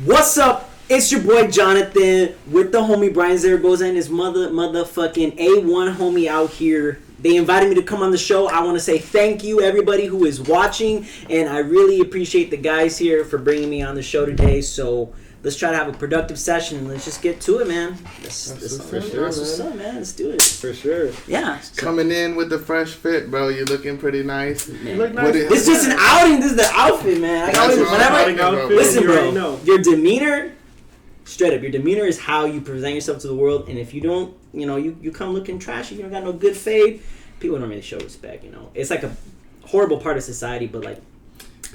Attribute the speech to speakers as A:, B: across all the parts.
A: What's up? It's your boy Jonathan with the homie Brian Zaragoza and his motherfucking A1 homie out here. They invited me to come on the show. I want to say thank you, everybody who is watching, and I really appreciate the guys here for bringing me on the show today. So let's try to have a productive session and let's just get to it, man. What's up, man? Let's do it.
B: For sure.
A: Yeah.
C: Coming in with the fresh fit, bro. You're looking pretty nice.
A: You look nice. This is just an outing. This is the outfit, man. Listen, bro. Your demeanor, straight up, your demeanor is how you present yourself to the world. And if you don't, you come looking trashy, you don't got no good fade, people don't really show respect, It's like a horrible part of society, but like,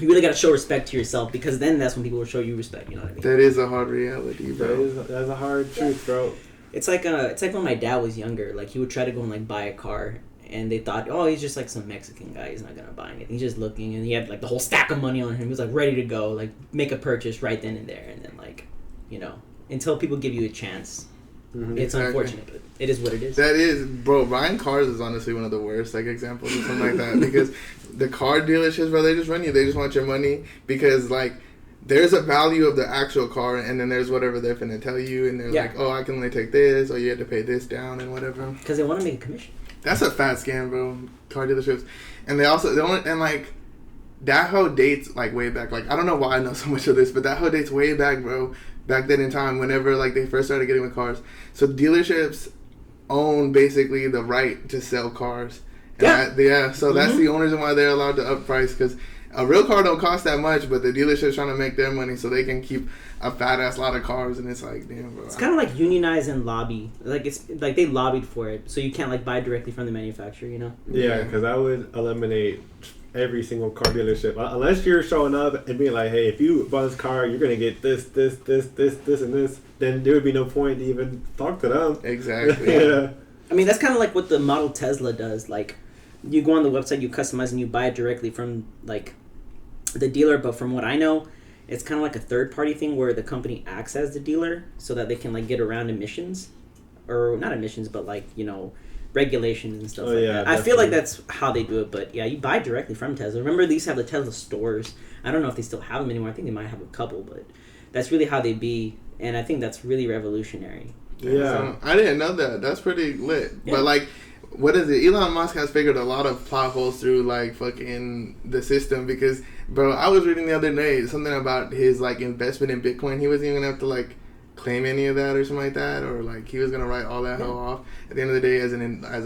A: you really got to show respect to yourself because then that's when people will show you respect. You know what I mean?
C: That is a hard reality, bro.
B: That's a hard truth, bro.
A: It's like when my dad was younger. Like he would try to go and like buy a car, and they thought, oh, he's just like some Mexican guy. He's not gonna buy anything. He's just looking, and he had like the whole stack of money on him. He was like ready to go, like make a purchase right then and there, and then like, until people give you a chance. Mm-hmm. It's unfortunate, but it is what it is.
C: That is, bro. Buying cars is honestly one of the worst examples of something like that because the car dealerships, bro, they just run you. They just want your money because there's a value of the actual car, and then there's whatever they're finna tell you, and they're like, oh, I can only take this, or you have to pay this down and whatever.
A: Because they want to make a commission. That's
C: a fat scam, bro. Car dealerships, and that hoe dates way back. I don't know why I know so much of this, but that hoe dates way back, bro. Back then in time, whenever they first started getting with cars, so dealerships own basically the right to sell cars. And that's the only reason why they're allowed to up price because a real car don't cost that much, but the dealership's trying to make their money so they can keep a fat ass lot of cars, and it's like, damn, bro.
A: It's kind of like unionize and lobby. It's like they lobbied for it, so you can't buy directly from the manufacturer,
B: Yeah, because I would eliminate every single car dealership unless you're showing up and being like, hey, if you buy this car, you're gonna get this, and this. Then there would be no point to even talk to them.
C: Exactly.
B: Yeah.
A: I mean, that's kind of like what the model Tesla does. You go on the website, you customize, and you buy it directly from the dealer. But from what I know, it's kind of like a third-party thing where the company acts as the dealer so that they can get around emissions, or not emissions, but regulations and stuff that.
B: Definitely.
A: I feel like that's how they do it. But yeah, you buy directly from Tesla. Remember, they used to have the Tesla stores. I don't know if they still have them anymore. I think they might have a couple, but that's really how they be, and I think that's really revolutionary.
C: Yeah, I didn't know that. That's pretty lit. Yeah. But what is it? Elon Musk has figured a lot of plot holes through fucking the system because, bro, I was reading the other day something about his investment in Bitcoin. He wasn't even gonna have to claim any of that or something like that, or he was gonna write all that hell off at the end of the day as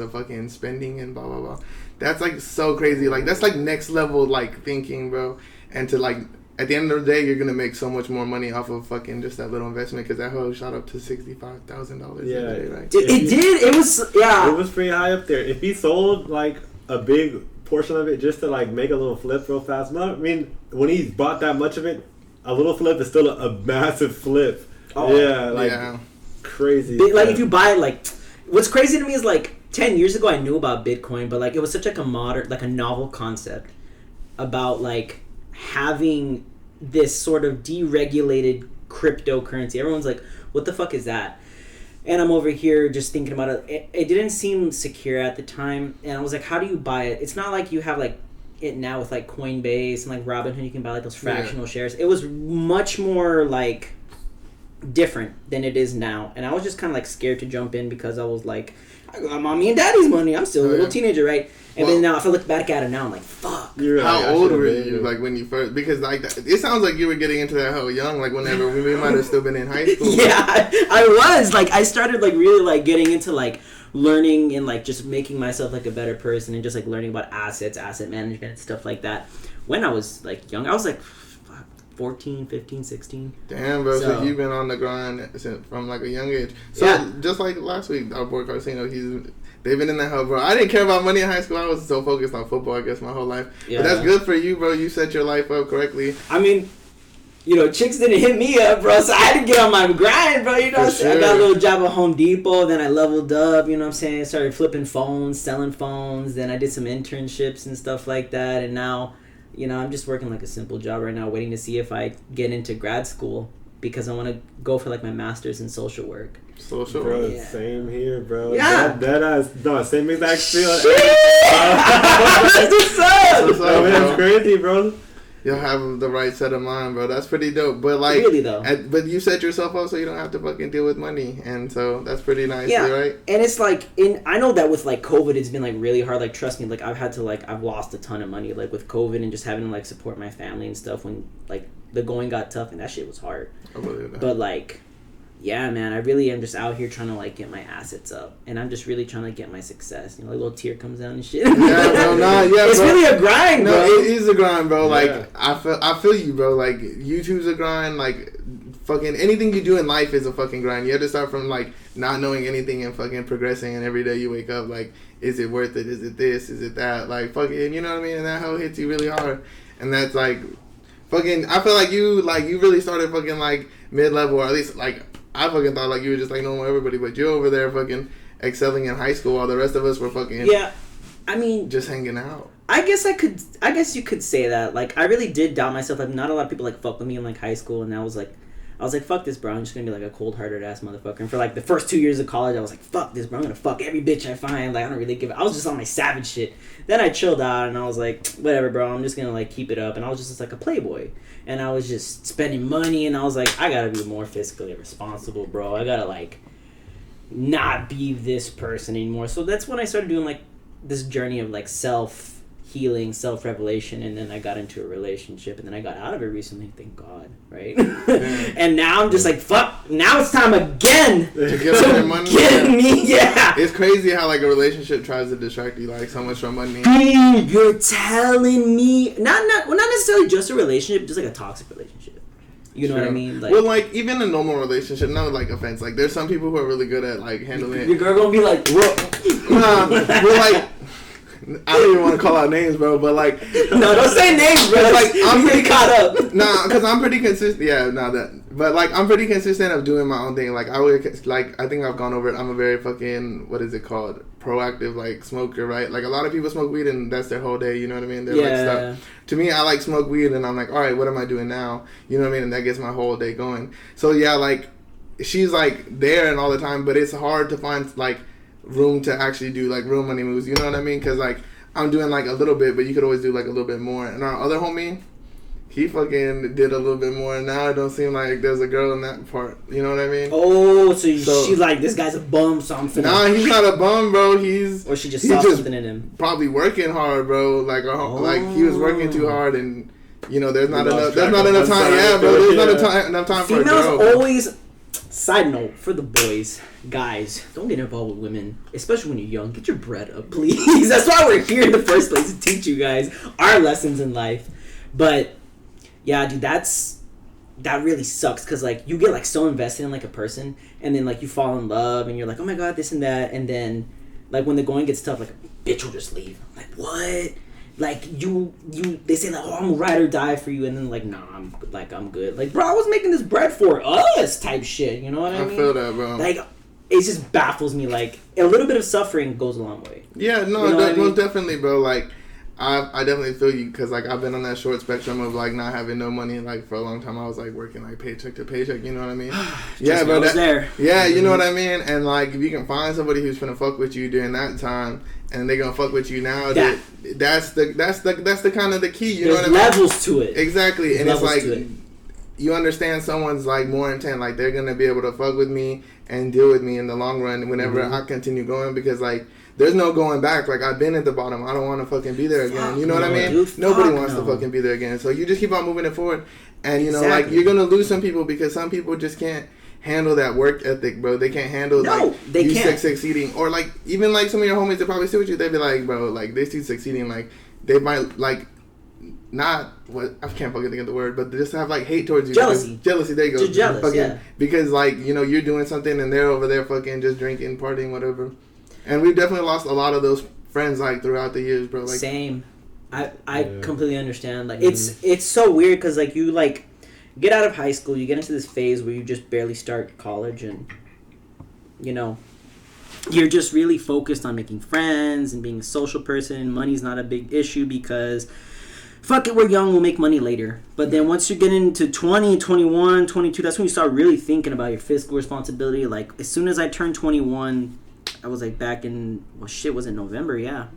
C: a fucking spending and blah blah blah. That's so crazy. That's next level thinking, bro. And to at the end of the day, you're gonna make so much more money off of fucking just that little investment because that hoe shot up to $65,000.
B: Yeah,
C: the day, right?
A: It did. It was
B: It was pretty high up there. If he sold a big portion of it just to make a little flip real fast, I mean, when he bought that much of it, a little flip is still a massive flip. Oh, yeah, crazy.
A: If you buy it, what's crazy to me is 10 years ago I knew about Bitcoin, but it was such a modern, a novel concept about having this sort of deregulated cryptocurrency. Everyone's like, what the fuck is that? And I'm over here just thinking about it. It didn't seem secure at the time, and I was like, how do you buy it? It's not like you have it now with Coinbase and Robinhood. You can buy those fractional shares. It was much more different than it is now, and I was just kind of scared to jump in because I was I got mommy and daddy's money. I'm still a little teenager, right? And then now if I look back at it now, I'm like, fuck.
C: How old were you when you first? Because it sounds like you were getting into that hell young, whenever we might have still been in high school.
A: Yeah, I was I started really getting into learning and just making myself a better person and just learning about assets, asset management, and stuff like that. When I was young, I was 14, 15, 16.
C: Damn, bro. So you've been on the grind from a young age. So just like last week, our boy Carcino, they've been in that hell, bro. I didn't care about money in high school. I was so focused on football, I guess, my whole life. Yeah. But that's good for you, bro. You set your life up correctly.
A: I mean, chicks didn't hit me up, bro, so I had to get on my grind, bro, I got a little job at Home Depot, then I leveled up, started flipping phones, selling phones, then I did some internships and stuff like that, and now, I'm just working a simple job right now, waiting to see if I get into grad school, because I want to go for my master's in social work.
C: Social
B: bro,
C: work.
B: Yeah. Same here, bro.
A: Yeah.
B: Same exact feeling.
A: That's what's up.
B: That's crazy, bro.
C: you'll have the right set of mind, bro. That's pretty dope. But like,
A: really though,
C: but you set yourself up so you don't have to fucking deal with money, and so that's pretty nice,
A: yeah.
C: right?
A: And it's like, I know that with like COVID, it's been like really hard. Like, trust me, like I've lost a ton of money like with COVID and just having to like support my family and stuff when like the going got tough, and that shit was hard.
C: I believe that.
A: But like, yeah, man, I really am just out here trying to like get my assets up, and I'm just really trying to get my success. You know, like a little tear comes down and shit.
C: Yeah, bro,
A: it's really a grind, bro.
C: No, it is a grind, bro. Like
B: Yeah.
C: I feel you, bro. Like YouTube's a grind. Like fucking anything you do in life is a fucking grind. You have to start from like not knowing anything and fucking progressing. And every day you wake up, like, is it worth it? Is it this? Is it that? Like fucking, you know what I mean? And that hoe hits you really hard. And that's like fucking. I feel like you really started fucking like mid-level, or at least like. I fucking thought like you were just like normal everybody, but you're over there fucking excelling in high school while the rest of us were fucking
A: I mean,
C: just hanging out.
A: I guess you could say that. Like, I really did doubt myself. Like, not a lot of people like fuck with me in like high school, and I was like, fuck this, bro. I'm just gonna be like a cold-hearted ass motherfucker. And for like the first 2 years of college, I was like, fuck this, bro. I'm gonna fuck every bitch I find. Like, I don't really give. I was just on my savage shit. Then I chilled out, and I was like, whatever, bro. I'm just gonna like keep it up. And I was just like a playboy. And I was just spending money, and I was like, I gotta be more fiscally responsible, bro. I gotta, like, not be this person anymore. So that's when I started doing, like, this journey of, like, self-healing, self-revelation, and then I got into a relationship, and then I got out of it recently, thank God, right? And now I'm just like, fuck, now it's time again
C: to get your money.
A: Get me, yeah.
C: It's crazy how, like, a relationship tries to distract you, like, so much from money.
A: Dude, you're telling me, not necessarily just a relationship, just, like, a toxic relationship. You know what I mean? Like,
C: well, like, even a normal relationship, not like offense. Like, there's some people who are really good at, like, handling it.
A: Your girl gonna be like, what?
C: Nah, well, like, I don't even want to call out names, bro, but, like...
A: No, don't say names, bro.
C: Like, I'm
A: pretty caught up.
C: Nah, because I'm pretty consistent. Yeah, nah, that... But, like, I'm pretty consistent of doing my own thing. Like, I would... Like, I think I've gone over it. I'm a very fucking... What is it called? Proactive, like, smoker, right? Like, a lot of people smoke weed and that's their whole day, you know what I mean? They're like, stuff. To me, I like smoke weed and I'm like, all right, what am I doing now? You know what I mean? And that gets my whole day going. So, yeah, like, she's, like, there and all the time, but it's hard to find, like, room to actually do, like, real money moves. You know what I mean? Because, like... I'm doing like a little bit, but you could always do like a little bit more. And our other homie, he fucking did a little bit more. And now it don't seem like there's a girl in that part. You know what I mean?
A: Oh, so she's like, this guy's a bum, so I'm finna...
C: Nah, he's not a bum, bro.
A: Or she just saw something in him.
C: Probably working hard, bro. Like, like he was working too hard, and you know, there's not enough time. Yeah, bro. There's not enough time for a girl.
A: Females always. Side note for the boys, guys, don't get involved with women, especially when you're young. Get your bread up, please. That's why we're here in the first place, to teach you guys our lessons in life. But yeah, dude, that really sucks, because like you get like so invested in like a person, and then like you fall in love, and you're like, oh my god, this and that, and then like when the going gets tough, like a bitch will just leave. I'm like, what? Like they say like, oh, I'm ride or die for you, and then like, nah, I'm good. Like, bro, I was making this bread for us, type shit. You know what I mean?
C: I feel that, bro.
A: Like, it just baffles me. Like, a little bit of suffering goes a long way.
C: Yeah, no,
A: you know
C: most definitely, bro. Like, I definitely feel you, because like I've been on that short spectrum of like not having no money. Like for a long time, I was like working like paycheck to paycheck. You know what I mean? Yeah, bro. Yeah, you know what I mean. And like, if you can find somebody who's gonna fuck with you during that time, and they're gonna fuck with you now, that's the kind of the key. You know what I mean?
A: Levels to it.
C: Exactly, and it's like you understand someone's like more intent. Like they're gonna be able to fuck with me and deal with me in the long run whenever I continue going, because like. There's no going back. Like, I've been at the bottom. I don't want to fucking be there again. You know what I mean? Nobody wants to fucking be there again. So you just keep on moving it forward. And, you know, like, you're going to lose some people, because some people just can't handle that work ethic, bro. They can't handle, you succeeding. Or, like, even, like, some of your homies that probably sit with you, they'd be like, bro, like, they see succeeding. Like, they might, like, not, what, I can't fucking think of the word, but just have, like, hate towards you.
A: Jealousy,
C: there you go.
A: Just jealous,
C: fucking,
A: yeah.
C: Because, like, you know, you're doing something and they're over there fucking just drinking, partying, whatever. And we've definitely lost a lot of those friends, like, throughout the years, bro. Like,
A: same. I completely understand. Like, it's so weird, because, like, you, like, get out of high school, you get into this phase where you just barely start college, and, you know, you're just really focused on making friends and being a social person. Money's not a big issue, because, fuck it, we're young, we'll make money later. But then once you get into 20, 21, 22, that's when you start really thinking about your fiscal responsibility. Like, as soon as I turned 21... I was like back in, was it November? Yeah.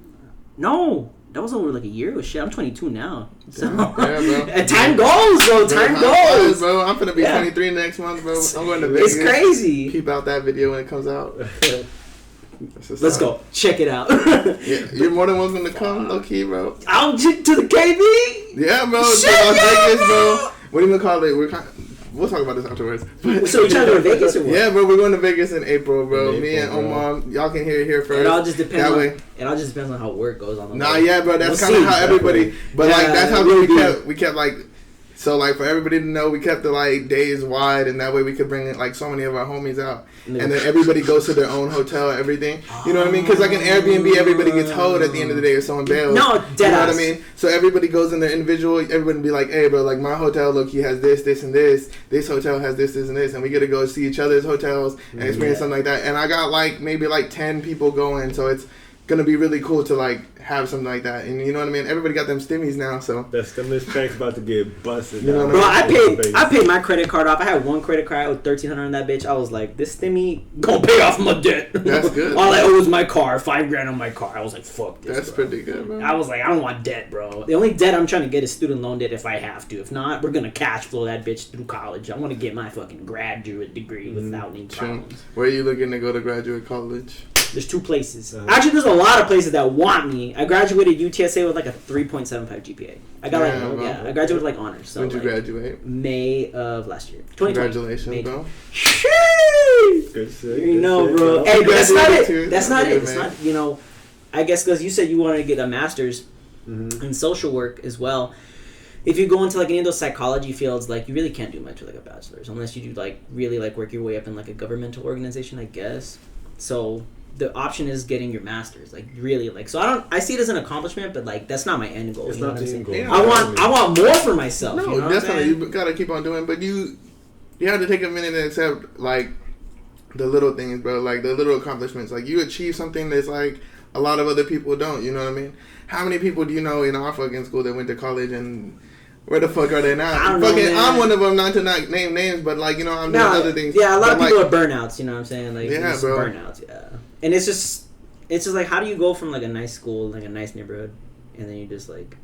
A: No, That was over like a year ago. Shit, I'm 22 now. So
C: Yeah, bro.
A: and time goes, bro. Time goes,
C: bro. I'm gonna be 23 next month, bro. I'm going to
A: It's
C: Vegas.
A: crazy.
C: Keep out that video when it comes out.
A: Let's go. Check it out.
C: Yeah, you're more than welcome to come, low key, bro.
A: I'll to the KB.
C: Yeah, bro.
A: Shit,
C: To Las
A: yeah,
C: Vegas,
A: bro.
C: bro. What do you gonna call it? We'll talk about this afterwards.
A: So we trying to go to Vegas or what?
C: Yeah, bro. We're going to Vegas in April, bro.
B: In
C: Me and
B: April,
C: Omar, y'all can hear it here first.
A: It all just depends.
C: That
A: On,
C: way.
A: it all just depends on how work goes on the
C: Nah,
A: way.
C: yeah, bro. That's
A: We'll
C: kind of
A: see.
C: how everybody. But like,
A: Yeah,
C: that's how
A: we'll
C: we kept like. So like for everybody to know, we kept the like days wide, and that way we could bring like so many of our homies out, and then everybody goes to their own hotel, everything. You know what I mean? Because like an Airbnb, everybody gets hoed at the end of the day if someone bails.
A: No, dead
C: You know
A: ass.
C: what I mean? So everybody goes in their individual. Everybody be like, hey, bro, like my hotel, look, he has this, this, and this. This hotel has this, this, and this, and we get to go see each other's hotels and experience something like that. And I got like maybe like 10 people going, so it's gonna be really cool to like have something like that. And you know what I mean? Everybody got them stimmies now, so
B: The stimulus check's about to get busted.
C: You know
B: down.
C: what I
A: Bro,
B: Face.
A: I paid my credit card off. I had one credit card with $1,300 on that bitch. I was like, this stimmy gonna pay off my debt.
C: That's good.
A: All I owe is my car, $5,000 on my car. I was like, fuck this.
C: that's
A: bro.
C: pretty good, bro.
A: I was like, I don't want debt, bro. The only debt I'm trying to get is student loan debt if I have to. If not, we're gonna cash flow that bitch through college. I want to get my fucking graduate degree without any
C: True.
A: problems.
C: Where are you looking to go to graduate college?
A: There's 2 places. Actually, there's a lot of places that want me. I graduated UTSA with like a 3.75 GPA. I got
C: Yeah, bro.
A: I graduated like honors. So
C: When'd you
A: like,
C: graduate?
A: May of last year. 2020.
C: Congratulations,
A: May.
C: bro.
A: Sheesh!
B: Good shit,
A: You
B: good
A: know,
B: shit,
A: bro. Hey, but that's not
C: Graduated
A: it.
C: too.
A: That's not
C: Good,
A: it. It's
C: man.
A: not, you know, I guess because you said you wanted to get a master's
B: Mhm.
A: in social work as well. If you go into like any of those psychology fields, like you really can't do much with like a bachelor's unless you do like really like work your way up in like a governmental organization, I guess. So the option is getting your master's, like really like. So I see it as an accomplishment, but like that's not my end goal.
B: It's
A: you know
B: not
A: what I'm
B: the
A: saying?
B: end goal.
C: Yeah.
A: I want more for myself.
C: No,
A: you know what I'm
C: definitely.
A: saying?
C: You gotta keep on doing, but you have to take a minute and accept like the little things, bro. Like the little accomplishments. Like you achieve something that's like a lot of other people don't. You know what I mean? How many people do you know in our fucking school that went to college and where the fuck are they now?
A: I don't know,
C: Fucking,
A: man.
C: I'm one of them. Not to not name names, but like you know, I'm doing other things.
A: Yeah, a lot of
C: But,
A: people
C: like,
A: are burnouts. You know what I'm saying? Like
C: Yeah,
A: just
C: bro.
A: burnouts. Yeah, and it's just like how do you go from like a nice school, like a nice neighborhood, and then you just like,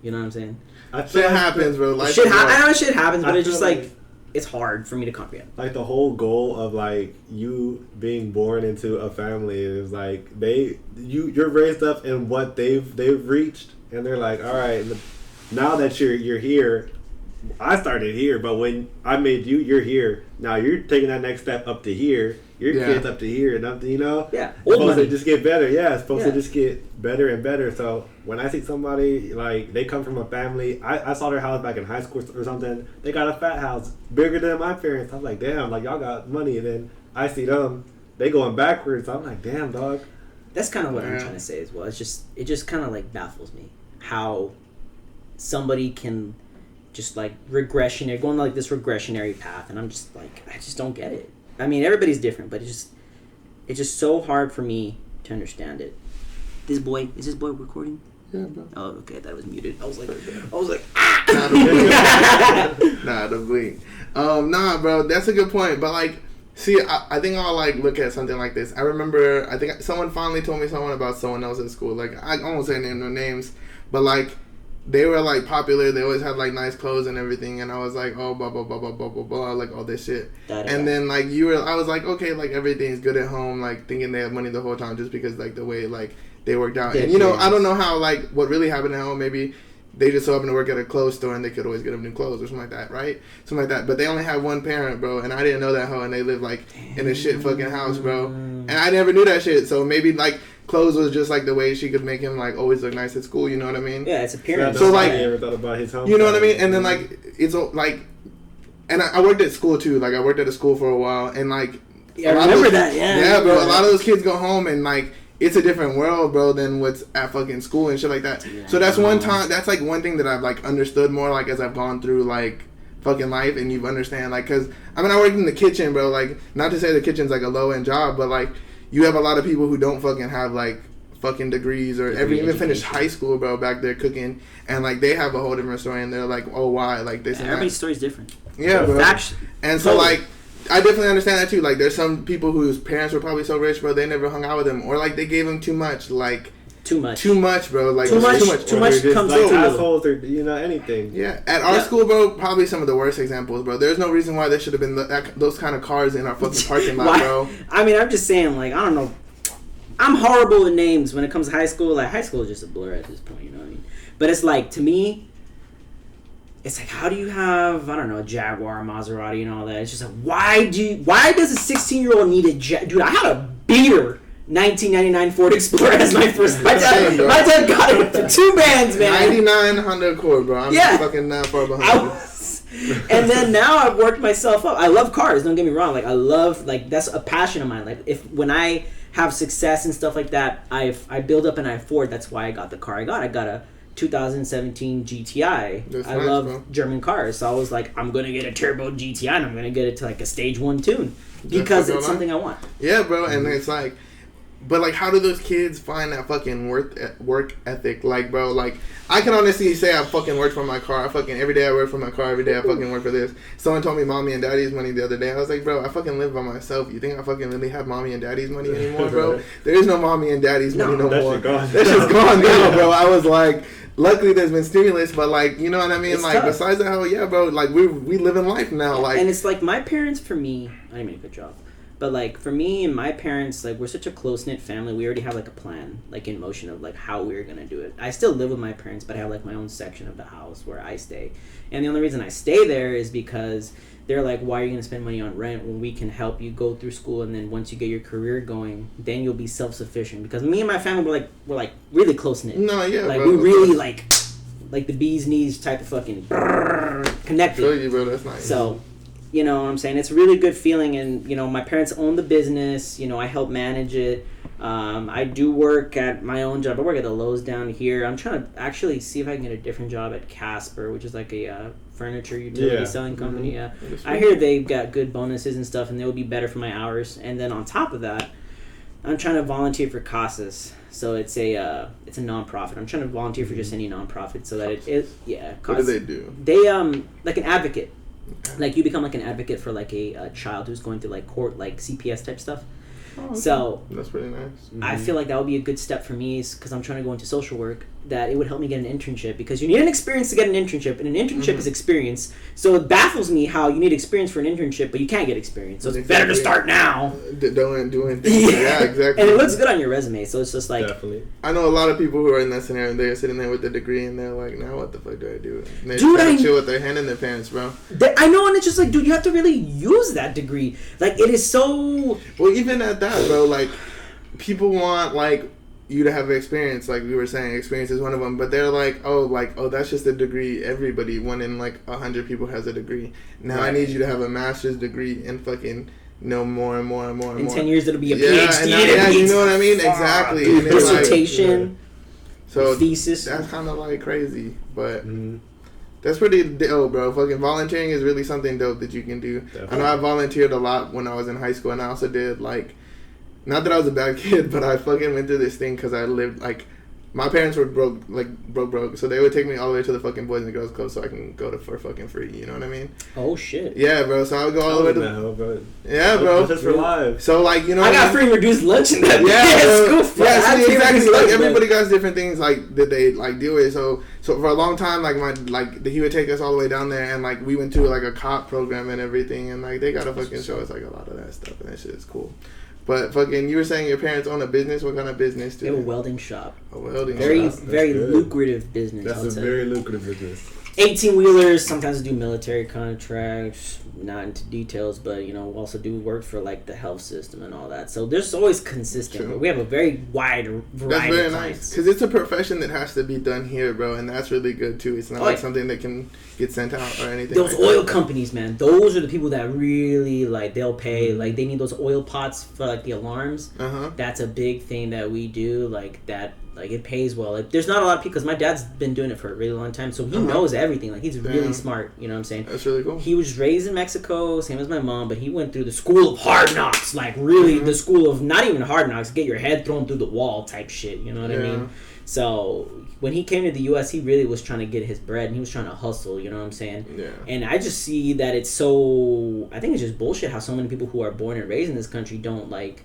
A: you know what I'm saying?
B: I feel
C: Shit
B: like
C: happens, bro. Life
A: Shit,
C: is hard.
A: I know shit happens, but
B: I
A: it's just
B: feel
A: like it's hard for me to comprehend.
B: Like the whole goal of like you being born into a family is like you're raised up in what they've reached, and they're like, all right, now that you're here, I started here, but when I made you, you're here. Now you're taking that next step up to here. Your
C: Yeah.
B: kids up to here and up to, you know?
A: Yeah,
B: It's
A: old
B: supposed
A: money.
B: to just get better. Yeah, it's supposed
A: Yeah.
B: to just get better and better. So when I see somebody, like, they come from a family, I saw their house back in high school or something. They got a fat house, bigger than my parents. I'm like, damn, like, y'all got money. And then I see them, they going backwards. I'm like, damn, dog.
A: That's kind of what I'm
C: Yeah.
A: trying to say as well. It just kind of like baffles me how somebody can just like regressionary, going like this regressionary path, and I'm just like, I just don't get it. I mean, everybody's different, but it's just so hard for me to understand it. Is this boy recording?
C: Yeah, bro.
A: Oh, okay, that was muted. I was like,
C: Nah, the bleed. Nah, bro, that's a good point. But like, see, I think I'll like look at something like this. I remember, I think someone finally told me someone about someone else at school. Like, I won't say no names, but like, they were like popular. They always had like nice clothes and everything. And I was like, oh, blah blah blah blah blah blah blah, like all this shit. And then like I was like, okay, like everything's good at home. Like thinking they have money the whole time just because like the way like they worked out.
A: Yeah,
C: And you know,
A: yeah.
C: I don't know how like what really happened at home. Maybe they just so happen to work at a clothes store and they could always get them new clothes or something like that, right? Something like that. But they only had one parent, bro, and I didn't know that hoe, and they lived like in a shit fucking house, bro. And I never knew that shit. So maybe like clothes was just like the way she could make him like always look nice at school. You know what I mean?
A: yeah, it's appearance.
C: So, like-
B: I never thought about his home.
C: You know what I mean? And then like it's like, and I worked at school too. Like I worked at a school for a while, and like
A: Yeah, I
C: a lot of
A: remember
C: those-
A: that. Yeah,
C: Yeah, bro. A lot of those kids go home and like it's a different world, bro, than what's at fucking school and shit like that.
A: Yeah.
C: So that's that's like one thing that I've like understood more like as I've gone through like fucking life and you've understand like because I mean I worked in the kitchen, bro. Like not to say the kitchen's like a low end job, but like you have a lot of people who don't fucking have like fucking degrees or even finished high school, bro, back there cooking, and like they have a whole different story and they're like, oh, why like this and
A: Everybody's
C: that.
A: story's different.
C: Yeah, bro. And so
A: Totally.
C: like I definitely understand that too. Like there's some people whose parents were probably so rich, bro, they never hung out with them, or like they gave them too much, like
A: Too much.
C: Too much, bro. Like
A: Too much comes
B: like
A: too little.
B: assholes or anything.
C: Yeah, at our school, bro, probably some of the worst examples, bro. There's no reason why there should have been those kind of cars in our fucking parking lot, bro.
A: I mean, I'm just saying, like, I don't know. I'm horrible with names when it comes to high school. Like, high school is just a blur at this point, you know what I mean? But it's like, to me, it's like, how do you have, I don't know, a Jaguar, Maserati, and all that? It's just like, why does a 16-year-old need a Dude, I had a beer 1999 Ford Explorer as my first. My dad got it for 2 bands, man.
C: 99 Honda Accord, bro. I'm fucking not far behind.
A: And then now I've worked myself up. I love cars. Don't get me wrong. Like, I love, like, that's a passion of mine. Like, when I have success and stuff like that, I build up and I afford. That's why I got the car I got. I got a 2017 GTI.
C: That's
A: I
C: nice,
A: love
C: bro.
A: German cars, so I was like, I'm gonna get a turbo GTI and I'm gonna get it to like a stage 1 tune because it's something I want.
C: Yeah, bro, and it's like, but like, how do those kids find that fucking work ethic? Like, bro, like, I can honestly say I fucking work for my car. I fucking every day I work for my car. Every day I fucking work for this. Someone told me mommy and daddy's money the other day. I was like, bro, I fucking live by myself. You think I fucking really have mommy and daddy's money anymore, bro? There is no mommy and daddy's money no more. That shit's gone now, bro. I was like, luckily there's been stimulus, but like, you know what I mean? It's like, tough. Besides that, hell yeah, bro. Like, we live in life now. Like,
A: and it's like my parents, for me, I didn't mean to cut you off. But, like, for me and my parents, like, we're such a close-knit family. We already have, like, a plan, like, in motion of, like, how we're going to do it. I still live with my parents, but I have, like, my own section of the house where I stay. And the only reason I stay there is because they're like, why are you going to spend money on rent when we can help you go through school, and then once you get your career going, then you'll be self-sufficient. Because me and my family, we're really close-knit.
C: No, yeah,
A: like,
C: bro.
A: we really, like the bee's knees type of fucking connected.
C: I feel you, bro. That's nice.
A: So... You know what I'm saying? It's a really good feeling, and, you know, my parents own the business. You know, I help manage it. I do work at my own job. I work at the Lowe's down here. I'm trying to actually see if I can get a different job at Casper, which is like a furniture utility selling company. Yeah, I hear they've got good bonuses and stuff, and they will be better for my hours. And then on top of that, I'm trying to volunteer for CASAS. So it's a nonprofit. I'm trying to volunteer for just any nonprofit so that
C: What do they do?
A: They like an advocate. Like, you become like an advocate for like a child who's going through like court, like CPS type stuff. Oh, okay. So
C: that's pretty nice.
A: I feel like that would be a good step for me, because I'm trying to go into social work, that it would help me get an internship, because you need an experience to get an internship, and an internship is experience. So it baffles me how you need experience for an internship, but you can't get experience. So it's better to start now.
C: Doing things. Yeah, exactly.
A: And it looks good on your resume, so it's just like...
B: Definitely.
C: I know a lot of people who are in that scenario, and they're sitting there with the degree, and they're like, now what the fuck do I do? And they just chill with their hand in their pants, bro.
A: I know, and it's just like, dude, you have to really use that degree. Like, it is so...
C: Well, even at that, bro, like, people want, like, you to have experience, like we were saying, experience is one of them, but they're like, oh, that's just a degree. Everybody, 1 in like 100 people has a degree. Now right. I need you to have a master's degree and fucking know more and more and more and
A: in
C: more.
A: 10 years it'll be a
C: PhD.
A: Yeah,
C: you know what I mean? Exactly.
A: And dissertation,
C: so
A: thesis.
C: That's kind of like crazy, but that's pretty dope, bro. Fucking volunteering is really something dope that you can do. Definitely. I know I volunteered a lot when I was in high school, and I also did like. Not that I was a bad kid, but I fucking went through this thing because I lived, like, my parents were broke, so they would take me all the way to the fucking Boys and Girls Club so I can go to for fucking free, you know what I mean?
A: Oh, shit.
C: Yeah, bro, so I would go all the way to... Yeah, bro.
B: Just for live.
C: So, like, you know...
A: I got free and reduced lunch in that.
C: School. Yeah, see, exactly. Like, everybody got different things, like, that they, like, deal with. So for a long time, like, he would take us all the way down there, and, like, we went to, like, a cop program and everything, and, like, they got to fucking show us, like, a lot of that stuff, and that shit is cool. But fucking, you were saying your parents own a business. What kind of business do
A: they? Have a welding shop.
C: A welding
A: shop. Very
B: good.
A: Lucrative business.
B: That's a very lucrative business.
A: 18-wheelers, sometimes do military contracts, not into details, but, you know, also do work for, like, the health system and all that. So there's always consistent. But we have a very wide variety of clients.
C: Nice. Because it's a profession that has to be done here, bro, and that's really good, too. It's not like something that can get sent out or anything.
A: Those like oil companies, man, those are the people that really, like, they'll pay. Like, they need those oil pots for, like, the alarms. That's a big thing that we do, like, that. Like, it pays well. Like, there's not a lot of people, because my dad's been doing it for a really long time, so he knows everything. Like, he's really smart, you know what I'm saying?
C: That's really cool.
A: He was raised in Mexico, same as my mom, but he went through the school of hard knocks. Like, really, the school of not even hard knocks, get your head thrown through the wall type shit, you know what I mean? So, when he came to the U.S., he really was trying to get his bread, and he was trying to hustle, you know what I'm saying?
C: Yeah.
A: And I just see that it's so... I think it's just bullshit how so many people who are born and raised in this country don't, like...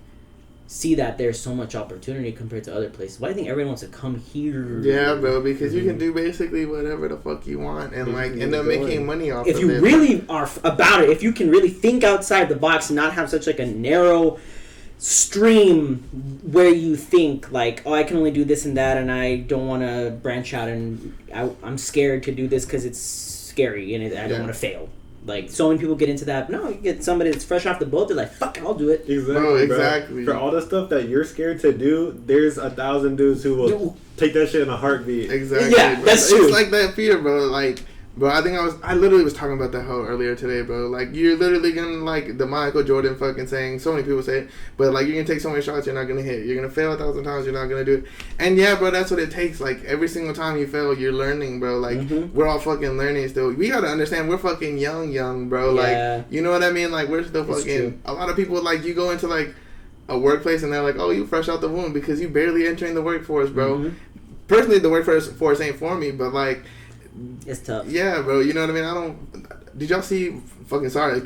A: see that there's so much opportunity compared to other places. Why do you think everyone wants to come here?
C: Yeah, bro, because you can do basically whatever the fuck you want and like end up making money off
A: if
C: of
A: you
C: it.
A: really are about it, if you can really think outside the box and not have such like a narrow stream where you think like, oh, I can only do this and that, and I don't want to branch out, and I'm scared to do this because it's scary and I don't want to fail. Like, so many people get into that. No, you get somebody that's fresh off the boat, they're like, fuck, I'll do it.
B: Exactly.
C: No, exactly.
B: For all the stuff that you're scared to do, there's 1,000 dudes who will take that shit in a heartbeat.
C: Exactly.
A: Yeah,
C: bro.
A: that's true.
C: It's like that fear, bro. Like, bro, I literally was talking about that hoe earlier today, bro. Like, you're literally gonna, like, the Michael Jordan fucking saying, so many people say it, but, like, you're gonna take so many shots, you're not gonna hit. You're gonna fail 1,000 times, you're not gonna do it. And, yeah, bro, that's what it takes. Like, every single time you fail, you're learning, bro. Like, we're all fucking learning still. We gotta understand, we're fucking young, bro.
A: Yeah.
C: Like, you know what I mean? Like, we're still fucking, a lot of people, like, you go into, like, a workplace and they're like, oh, you fresh out the womb because you barely entering the workforce, bro. Personally, the workforce ain't for me, but, like,
A: it's tough.
C: yeah, bro. You know what I mean? Did y'all see? Fucking sorry.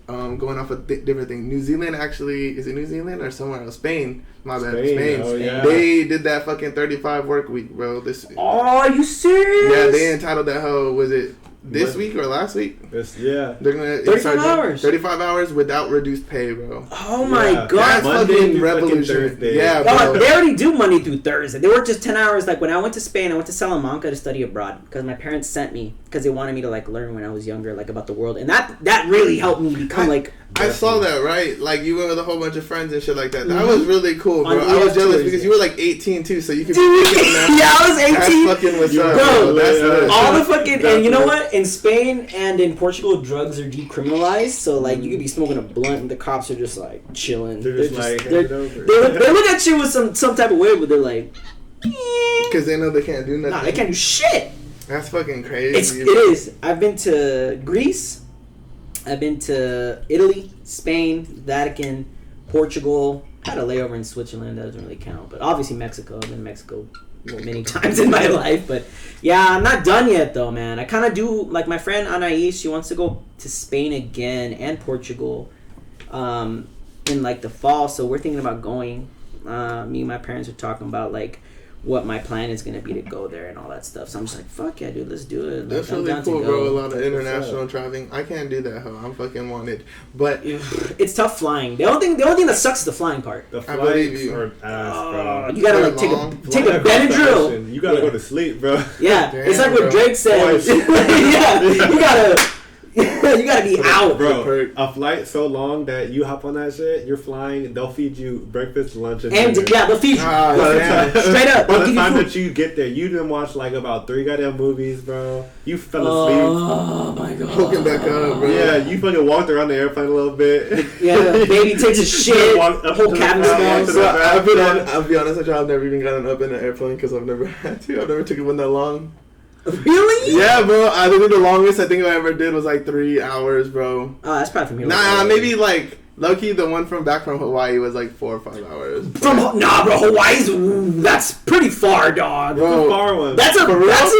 C: Going off a different thing. New Zealand actually, is it New Zealand or somewhere else? Spain. My bad. Spain.
B: Oh, yeah.
C: They did that fucking 35 work week, bro.
A: Oh, are you serious?
C: Yeah, they entitled that hoe. Was it this week or last week?
B: Yeah.
C: They're gonna
A: 35 hours.
C: 35 hours without reduced pay, bro.
A: Oh my god.
C: That's
B: Monday
C: fucking
B: through
C: revolution.
B: Thursday.
C: Yeah,
A: Oh,
C: bro.
A: they already do Monday through Thursday. They work just 10 hours. Like, when I went to Spain, I went to Salamanca to study abroad because my parents sent me because they wanted me to, like, learn when I was younger, like, about the world. And that really helped me become, like...
C: I saw that, right? Like, you went with a whole bunch of friends and shit like that. That was really cool, bro.
A: On
C: I was jealous
A: tours,
C: because
A: yeah.
C: you were like 18 too, so you could
A: Dude,
C: be thinking that.
A: yeah, I was 18.
C: That's fucking what's up.
A: Bro,
C: That's lit.
A: all the fucking... And you know
B: That's
A: what? In Spain and in Portugal, drugs are decriminalized. So, like, you could be smoking a blunt and the cops are just, like, chilling.
B: They're just like,
A: they
B: hand it over.
A: they look at you with some type of way, but they're like...
C: Because they know they can't do nothing.
A: Nah, they can't do shit.
C: That's fucking crazy.
A: It is. I've been to Greece. I've been to Italy, Spain, Vatican, Portugal. Had a layover in Switzerland. That doesn't really count. But obviously Mexico. I've been to Mexico many times in my life. But yeah, I'm not done yet though, man. I kind of do, like my friend Anais, she wants to go to Spain again and Portugal in like the fall. So we're thinking about going. Me and my parents are talking about like what my plan is going to be to go there and all that stuff. So I'm just like, fuck yeah, dude, let's do it. Like,
C: That's
A: I'm
C: really
A: down to
C: cool,
A: go.
C: bro. A lot of international traveling. I can't do that, huh? I'm fucking wanted. But
A: It's tough flying. The only thing that sucks is the flying part.
B: The
C: I believe
B: flights
C: you.
B: are ass, bro.
A: You gotta like
C: They're long.
A: take a Benadryl.
B: You gotta go to sleep, bro.
A: Yeah,
C: Damn,
A: it's like what
C: bro.
A: Drake said. yeah, you gotta be out,
B: Bro, a flight so long that you hop on that shit, you're flying, they'll feed you breakfast, lunch, and
A: And
B: dinner.
A: yeah, they'll feed you.
C: Ah,
A: They'll
C: damn.
A: feed you. Straight up.
B: By
A: They'll
B: the
A: give you
B: time
A: food.
B: that you get there, you didn't watch like about 3 goddamn movies, bro. You fell asleep.
A: Oh my god.
C: hooking back up, bro.
B: Yeah, you fucking walked around the airplane a little bit.
A: Yeah, the baby takes a shit.
B: Walked up
A: Whole
B: to the
A: cabin
B: front,
A: smells.
B: walked to
C: So
B: the
C: I'll be honest with you, I've never even gotten up in an airplane because I've never had to. I've never taken one that long.
A: Really?
C: Yeah, bro. I think the longest I think I ever did was like 3 hours, bro.
A: Oh, that's probably from here.
C: Nah, maybe like low-key the one from back from Hawaii was like 4 or 5 hours.
A: Nah, bro. Hawaii's that's pretty far, dog.
C: Bro,
B: The far one.
A: That's a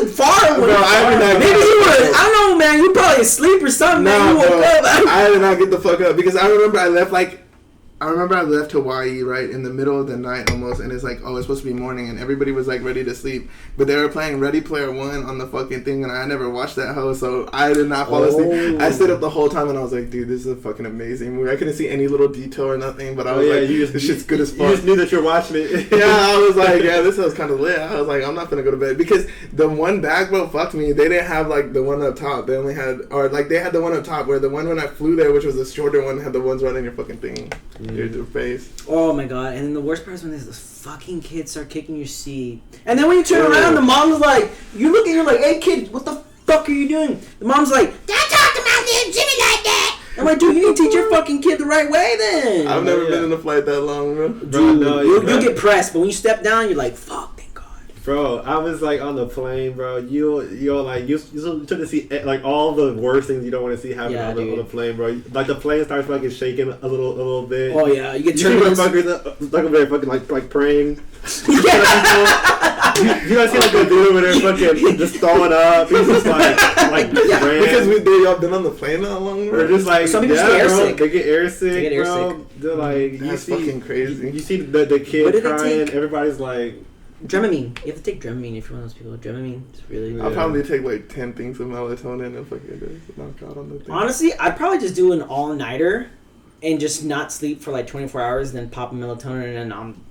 A: far one.
C: Bro, I haven't had-
A: Maybe you were. I don't know, man. You probably asleep or something.
C: Nah,
A: man. You
C: bro,
A: woke up.
C: I did not get the fuck up because I remember I left Hawaii right in the middle of the night almost, and it's like, oh, it's supposed to be morning, and everybody was like ready to sleep, but they were playing Ready Player One on the fucking thing, and I never watched that hoe, so I did not fall asleep. I stayed up the whole time, and I was like, dude, this is a fucking amazing movie. I couldn't see any little detail or nothing, but I was like, this shit's good as fuck.
B: You just knew that you're watching it.
C: Yeah, I was like, yeah, this was kind of lit. I was like, I'm not gonna go to bed because the one back, bro, fucked me. They didn't have like the one up top. They only had, or like they had the one up top where the one when I flew there, which was the shorter one, had the ones right in your fucking thing, your face.
A: Oh my god! And then the worst part is when those fucking kids start kicking your seat, and then when you turn around, the mom's like, you look and you're like, "Hey kid, what the fuck are you doing?" The mom's like, "Don't talk to my little Jimmy like that." I'm like, dude, you need to teach your fucking kid the right way then.
C: I've never been in a flight that long, bro.
A: Dude,
B: no,
A: you'll get pressed, but when you step down, you're like, "Fuck, thank God."
B: Bro, I was like on the plane, bro. You took to see like all the worst things you don't want to see happen on the plane, bro. Like the plane starts fucking shaking a little bit.
A: Oh yeah, you get
B: You see
A: turbulence.
B: motherfuckers like over there fucking like praying.
A: Yeah.
B: You guys see like a dude over there fucking just throwing up. He's just like
C: because they all been on the plane that long.
B: Or just like
A: some people get airsick.
B: They get airsick, bro. They're like,
C: that's fucking crazy.
B: You see the kid crying. Everybody's like.
A: Dramamine. You have to take Dramamine if you're one of those people. Dramamine is really.
C: I'll probably take like 10 things of melatonin and fucking just knock out on the thing.
A: Honestly, I'd probably just do an all-nighter and just not sleep for like 24 hours, then pop a melatonin, and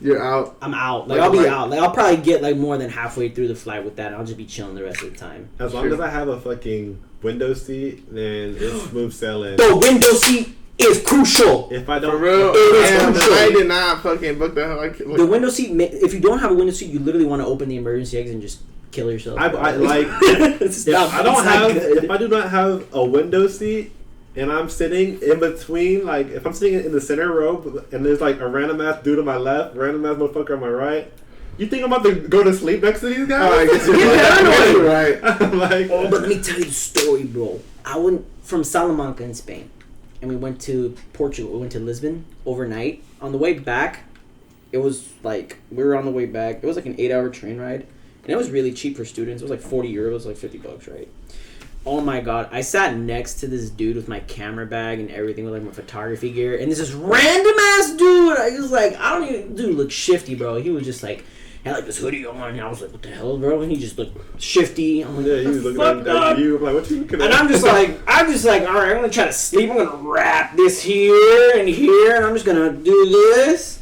C: You're out.
A: I'm out. Like I'll be out. Like I'll probably get like more than halfway through the flight with that, and I'll just be chilling the rest of the time.
B: As long as I have a fucking window seat, then it's smooth sailing.
A: The window seat is crucial.
B: If I don't,
C: for real, I did not fucking book that.
A: The window seat. If you don't have a window seat, you literally want to open the emergency exit and just kill yourself.
B: I like. If I do not have a window seat and I'm sitting in between, like if I'm sitting in the center row and there's like a random ass dude on my left, random ass motherfucker on my right. You think I'm about to go to sleep next to these guys?
C: Oh, I guess you're right.
B: Like,
A: but let me tell you the story, bro. I went from Salamanca in Spain, and we went to Portugal. We went to Lisbon overnight. On the way back, it was like we were on the way back. It was like an 8-hour train ride, and it was really cheap for students. It was like 40 euros, like $50, right? Oh my god! I sat next to this dude with my camera bag and everything, with like my photography gear, and this random ass dude. I was like, I don't even. Dude looked shifty, bro. He was just like. Had like this hoodie on, and I was like, "What the hell, bro?" And he just looked shifty. I'm like,
B: yeah, he was looking at you. I'm like, "What you looking at?"
A: And I'm just like, all right, I'm gonna try to sleep. I'm gonna wrap this here, and I'm just gonna do this.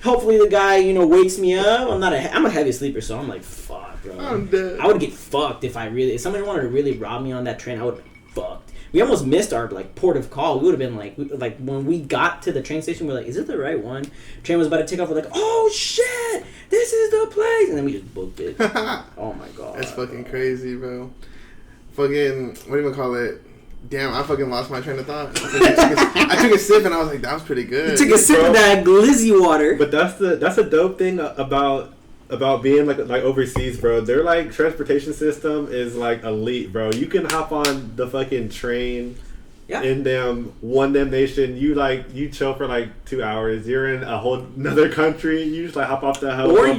A: Hopefully, the guy, wakes me up. I'm a heavy sleeper, so I'm like, fuck, bro.
C: I'm dead.
A: I would get fucked if somebody wanted to really rob me on that train. I would have been fucked. We almost missed our port of call. We would have been like when we got to the train station, we're like, is it the right one? Train was about to take off. We're like, oh shit, this is the place, and then we just booked it. Oh my god,
C: that's fucking crazy, bro. Fucking what do you call it? Damn, I fucking lost my train of thought. I took a sip and I was like, that was pretty good.
A: You took a sip of that glizzy water.
B: But that's a dope thing about being like overseas, bro. Their like transportation system is like elite, bro. You can hop on the fucking train in them nation. You chill for like 2 hours. You're in a whole another country. You just like hop off the hell.
A: Or you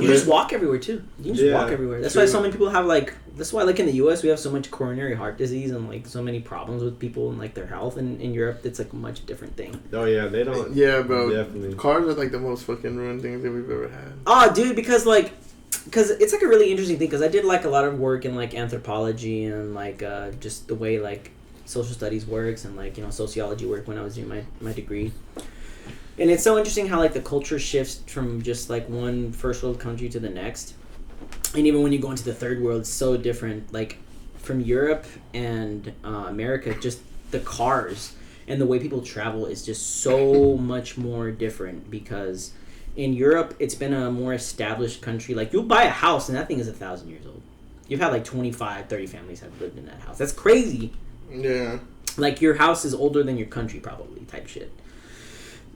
A: just walk everywhere too. You can just walk everywhere. That's why so many people have that's why in the US we have so much coronary heart disease and like so many problems with people and like their health, and in Europe it's like a much different thing.
B: Oh yeah, they don't.
C: Yeah, bro.
B: Definitely.
C: Cars are like the most fucking ruined things that we've ever had.
A: Oh, dude, because it's like a really interesting thing, because I did like a lot of work in like anthropology and like just the way like social studies works and like sociology work when I was doing my degree. And it's so interesting how like the culture shifts from just like one first world country to the next. And even when you go into the third world, it's so different. Like from Europe and America, just the cars and the way people travel is just so much more different, because in Europe, it's been a more established country. Like you'll buy a house and that thing is 1,000 years old. You've had like 25, 30 families have lived in that house. That's crazy.
C: Yeah.
A: Like your house is older than your country probably, type shit.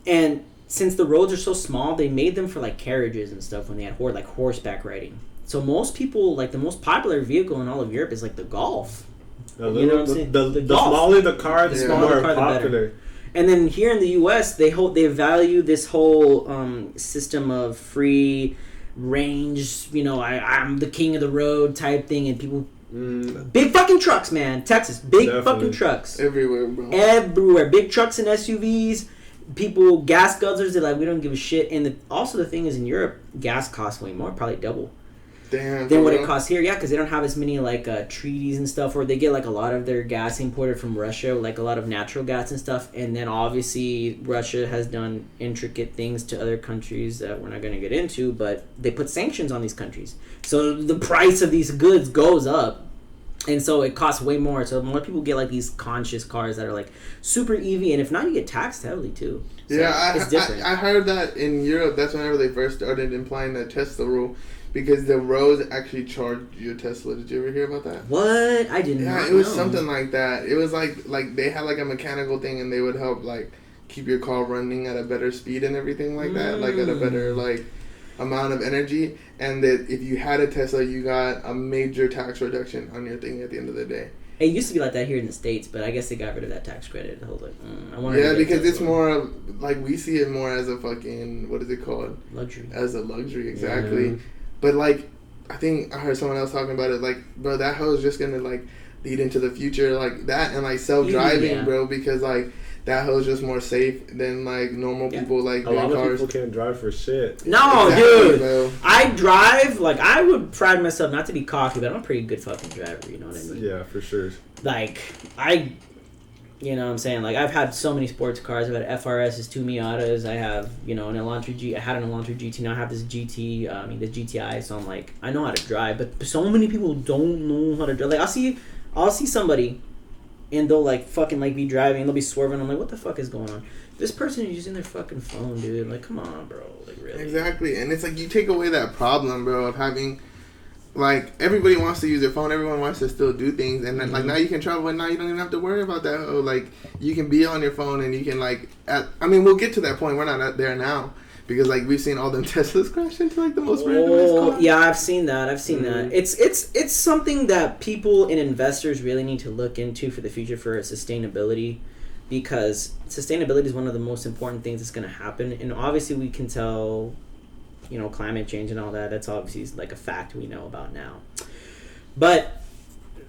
A: And since the roads are so small, they made them for like carriages and stuff when they had horseback riding. So most people, like the most popular vehicle in all of Europe is like the Golf.
B: You know what I'm saying? The smaller the car, the more popular.
A: And then here in the U.S., they value this whole system of free range. I'm the king of the road type thing, and people. Big fucking trucks, man. Texas, big fucking trucks
C: everywhere, bro.
A: Everywhere, big trucks and SUVs. People, gas guzzlers. They're like, we don't give a shit. And also the thing is, in Europe, gas costs way more, probably double.
C: Damn,
A: than what it costs here, because they don't have as many like treaties and stuff, or they get like a lot of their gas imported from Russia, like a lot of natural gas and stuff. And then obviously Russia has done intricate things to other countries that we're not going to get into, but they put sanctions on these countries, so the price of these goods goes up, and so it costs way more. So more people get like these conscious cars that are like super EV, and if not, you get taxed heavily too. So it's different.
C: I heard that in Europe, that's whenever they first started implying the Tesla rule. Because the roads actually charge you a Tesla. Did you ever hear about that?
A: What? I didn't know.
C: Yeah, it was something like that. It was like they had like a mechanical thing, and they would help like keep your car running at a better speed and everything like that, like at a better like amount of energy. And that if you had a Tesla, you got a major tax reduction on your thing at the end of the day.
A: It used to be like that here in the States, but I guess they got rid of that tax credit. I was like,
C: yeah, because it's more of, like, we see it more as a fucking, what is it called?
A: Luxury.
C: As a luxury, exactly.
B: Yeah.
C: But like, I think I heard someone else talking about it. Like, bro, that hoe is just gonna like lead into the future, like that, and like self-driving, bro, because like that hoe is just more safe than like normal people. Like
B: a lot of people can't drive for shit.
A: No,
C: exactly,
A: dude,
C: bro.
A: I drive. Like, I would pride myself not to be cocky, but I'm a pretty good fucking driver. You know what I mean?
B: Yeah, for sure.
A: Like, you know what I'm saying? Like, I've had so many sports cars. I've had FRSs, 2 Miatas. I have, you know, an Elantra G. I had an Elantra GT. Now I have this GT, the GTI. So I'm like, I know how to drive. But so many people don't know how to drive. Like, I'll see somebody, and they'll, like, fucking, like, be driving, and they'll be swerving. I'm like, what the fuck is going on? This person is using their fucking phone, dude. Like, come on, bro. Like, really?
C: Exactly. And it's like, you take away that problem, bro, of having... Like, everybody wants to use their phone. Everyone wants to still do things. And then, like, now you can travel, and now you don't even have to worry about that. Oh, like, you can be on your phone, and you can, like... we'll get to that point. We're not there now. Because, like, we've seen all them Teslas crash into, like, the most randomest cars.
A: Yeah, I've seen that. That. It's something that people and investors really need to look into for the future for sustainability. Because sustainability is one of the most important things that's going to happen. And obviously, we can tell... You know, climate change and all that, that's obviously like a fact we know about now. But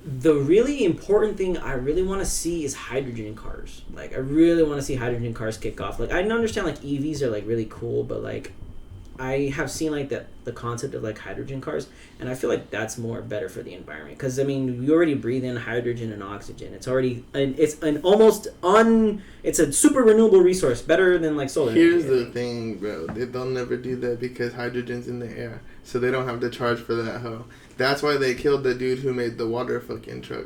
A: the really important thing I really want to see is hydrogen cars. Like, I really want to see hydrogen cars kick off. Like, I understand, like, EVs are, like, really cool, but, like, I have seen, like, the concept of, like, hydrogen cars, and I feel like that's more better for the environment. Because, I mean, you already breathe in hydrogen and oxygen. It's already, it's a super renewable resource, better than, like, solar
C: Here's
A: energy.
C: the thing, bro. They'll never do that because hydrogen's in the air. So they don't have to charge for that hoe. That's why they killed the dude who made the water fucking truck.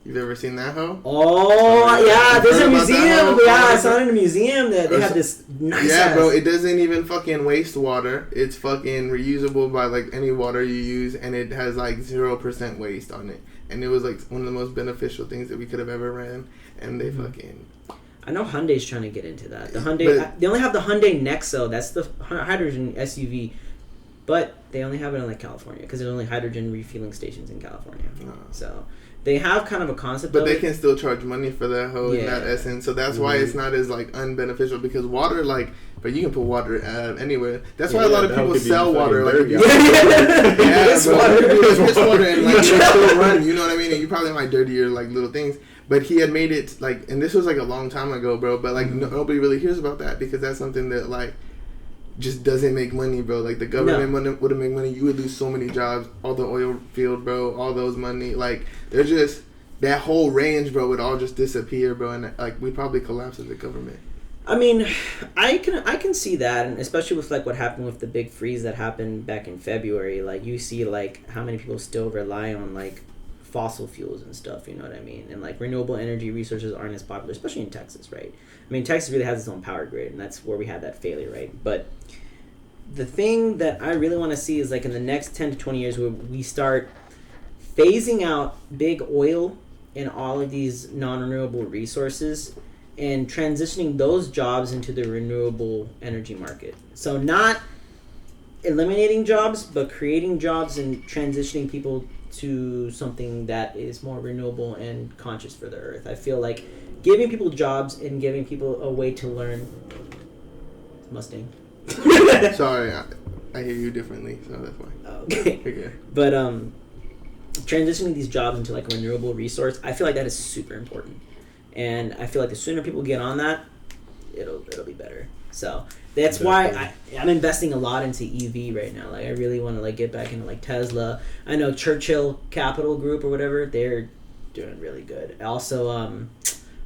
C: You've ever seen that hoe?
A: Oh, yeah, there's a museum. Yeah, I saw it in a museum that they have this nice
C: Yeah, bro, it doesn't even fucking waste water. It's fucking reusable by, like, any water you use, and it has, like, 0% waste on it. And it was, like, one of the most beneficial things that we could have ever ran. And they fucking...
A: I know Hyundai's trying to get into that. The Hyundai, they only have the Hyundai Nexo. That's the hydrogen SUV. But they only have it in, like, California, because there's only hydrogen refueling stations in California. So... They have kind of a concept,
C: but they can still charge money for that hoe in that essence. So that's why it's not as like unbeneficial, because water, like, but you can put water anywhere. That's why a lot of people sell water. Like, bro, it's water, and like you still run. You know what I mean? And you probably might dirty your like little things. But he had made it like, and this was like a long time ago, bro. But like nobody really hears about that because that's something that like just doesn't make money, bro. Like the government wouldn't make money. You would lose so many jobs. All the oil field, bro. All those money. Like they're just that whole range, bro, would all just disappear, bro. And like we'd probably collapse as a government.
A: I mean, I can see that, and especially with like what happened with the big freeze that happened back in February. Like you see, like how many people still rely on like fossil fuels and stuff. You know what I mean? And like renewable energy resources aren't as popular, especially in Texas, right? I mean, Texas really has its own power grid, and that's where we had that failure, right? But the thing that I really want to see is like in the next 10 to 20 years where we start phasing out big oil and all of these non-renewable resources and transitioning those jobs into the renewable energy market. So not eliminating jobs, but creating jobs and transitioning people to something that is more renewable and conscious for the earth. I feel like giving people jobs and giving people a way to learn. Mustang.
C: Sorry, I hear you differently, so that's why.
A: Okay. But transitioning these jobs into like a renewable resource, I feel like that is super important. And I feel like the sooner people get on that, it'll be better. So that's why I'm investing a lot into EV right now. Like I really want to like get back into like Tesla. I know Churchill Capital Group or whatever, they're doing really good. Also,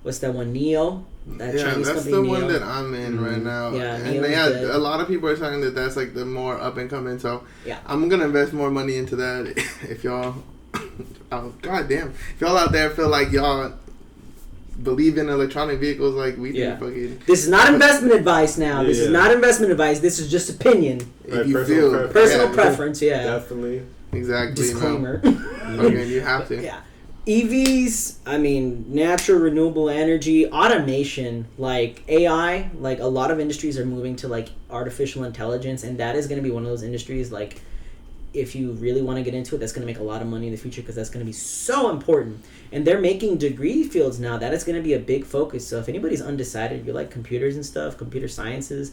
A: what's that one, Neo? That Chinese
C: that's
A: company,
C: the
A: Neo.
C: one that I'm in right now.
A: Yeah,
C: and a lot of people are saying that that's like the more up and coming. So
A: yeah,
C: I'm gonna invest more money into that. If y'all, goddamn, if y'all out there feel like y'all believe in electronic vehicles like we do, fucking.
A: This is not investment advice now. This is not investment advice. This is just opinion.
C: If you feel
A: personal preference,
B: definitely.
C: Exactly.
A: Disclaimer.
C: Okay, you have to.
A: Yeah. EVs, I mean, natural renewable energy, automation, like AI, like a lot of industries are moving to like artificial intelligence, and that is going to be one of those industries, like if you really want to get into it, that's going to make a lot of money in the future because that's going to be so important. And they're making degree fields now. That is going to be a big focus. So if anybody's undecided, you like computers and stuff, computer sciences,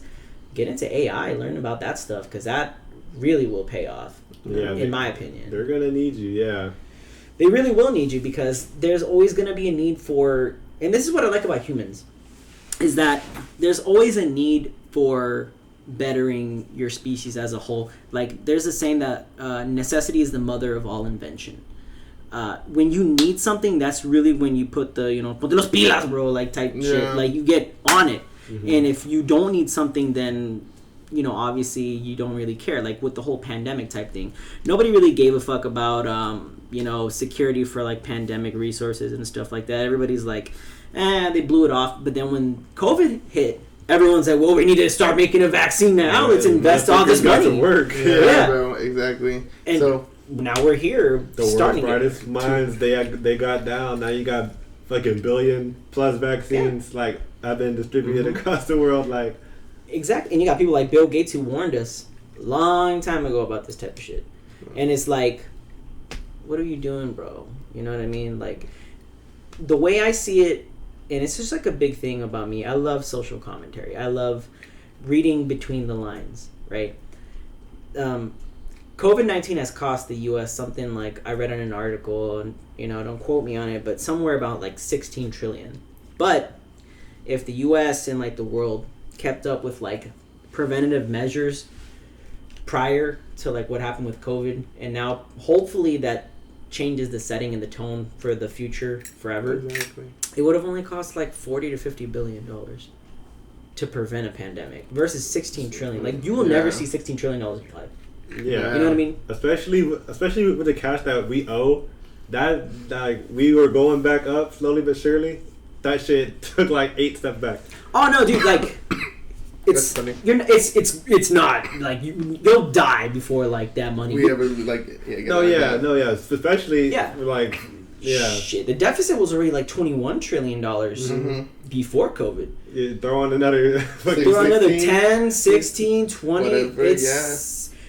A: get into AI, learn about that stuff because that really will pay off.
B: Yeah,
A: in my opinion,
B: they're gonna need you. Yeah,
A: they really will need you because there's always gonna be a need for. And this is what I like about humans, is that there's always a need for bettering your species as a whole. Like there's a saying that necessity is the mother of all invention. When you need something, that's really when you put the, ponte los pilas, bro, like type shit. Like you get on it. Mm-hmm. And if you don't need something, then, obviously you don't really care. Like with the whole pandemic type thing, nobody really gave a fuck about, security for like pandemic resources and stuff like that. Everybody's like, they blew it off. But then when COVID hit, everyone's like, well, we need to start making a vaccine now. Let's invest all this money.
B: To work.
C: Yeah, bro, exactly.
A: And so now we're here.
B: The world's brightest minds, they got down. Now you got fucking billion plus vaccines like have been distributed across the world. Like
A: exactly, and you got people like Bill Gates who warned us a long time ago about this type of shit. And it's like, what are you doing, bro? You know what I mean? Like the way I see it. And it's just like a big thing about me. I love social commentary. I love reading between the lines, right? COVID-19 has cost the U.S. something like, I read in an article, and don't quote me on it, but somewhere about like 16 trillion. But if the U.S. and like the world kept up with like preventative measures prior to like what happened with COVID, and now hopefully that changes the setting and the tone for the future forever.
C: Exactly.
A: It would have only cost like $40 to $50 billion to prevent a pandemic versus 16 trillion. Like you will never see $16 trillion in your life.
B: Yeah,
A: you know what I mean.
B: Especially with the cash that we owe, that like we were going back up slowly but surely. That shit took like 8 steps back.
A: Oh no, dude! Like it's it's not like they'll die before like that money.
C: We ever like
B: especially like. Yeah.
A: Shit, the deficit was already like $21 trillion before COVID.
B: Yeah, throw on another
A: 10, 16, 20. Whatever,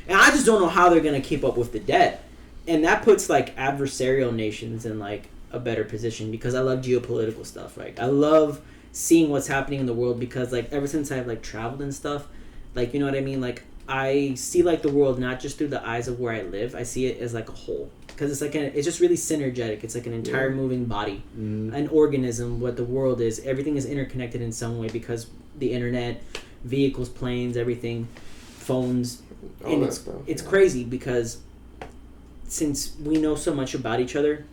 A: and I just don't know how they're going to keep up with the debt. And that puts like adversarial nations in like a better position because I love geopolitical stuff, right? I love seeing what's happening in the world because like ever since I've like traveled and stuff, like, you know what I mean? Like I see like the world not just through the eyes of where I live. I see it as like a whole. Because it's like it's just really synergetic. It's like an entire moving body, an organism. What the world is, everything is interconnected in some way because the internet, vehicles, planes, everything, phones, and it's crazy because since we know so much about each other,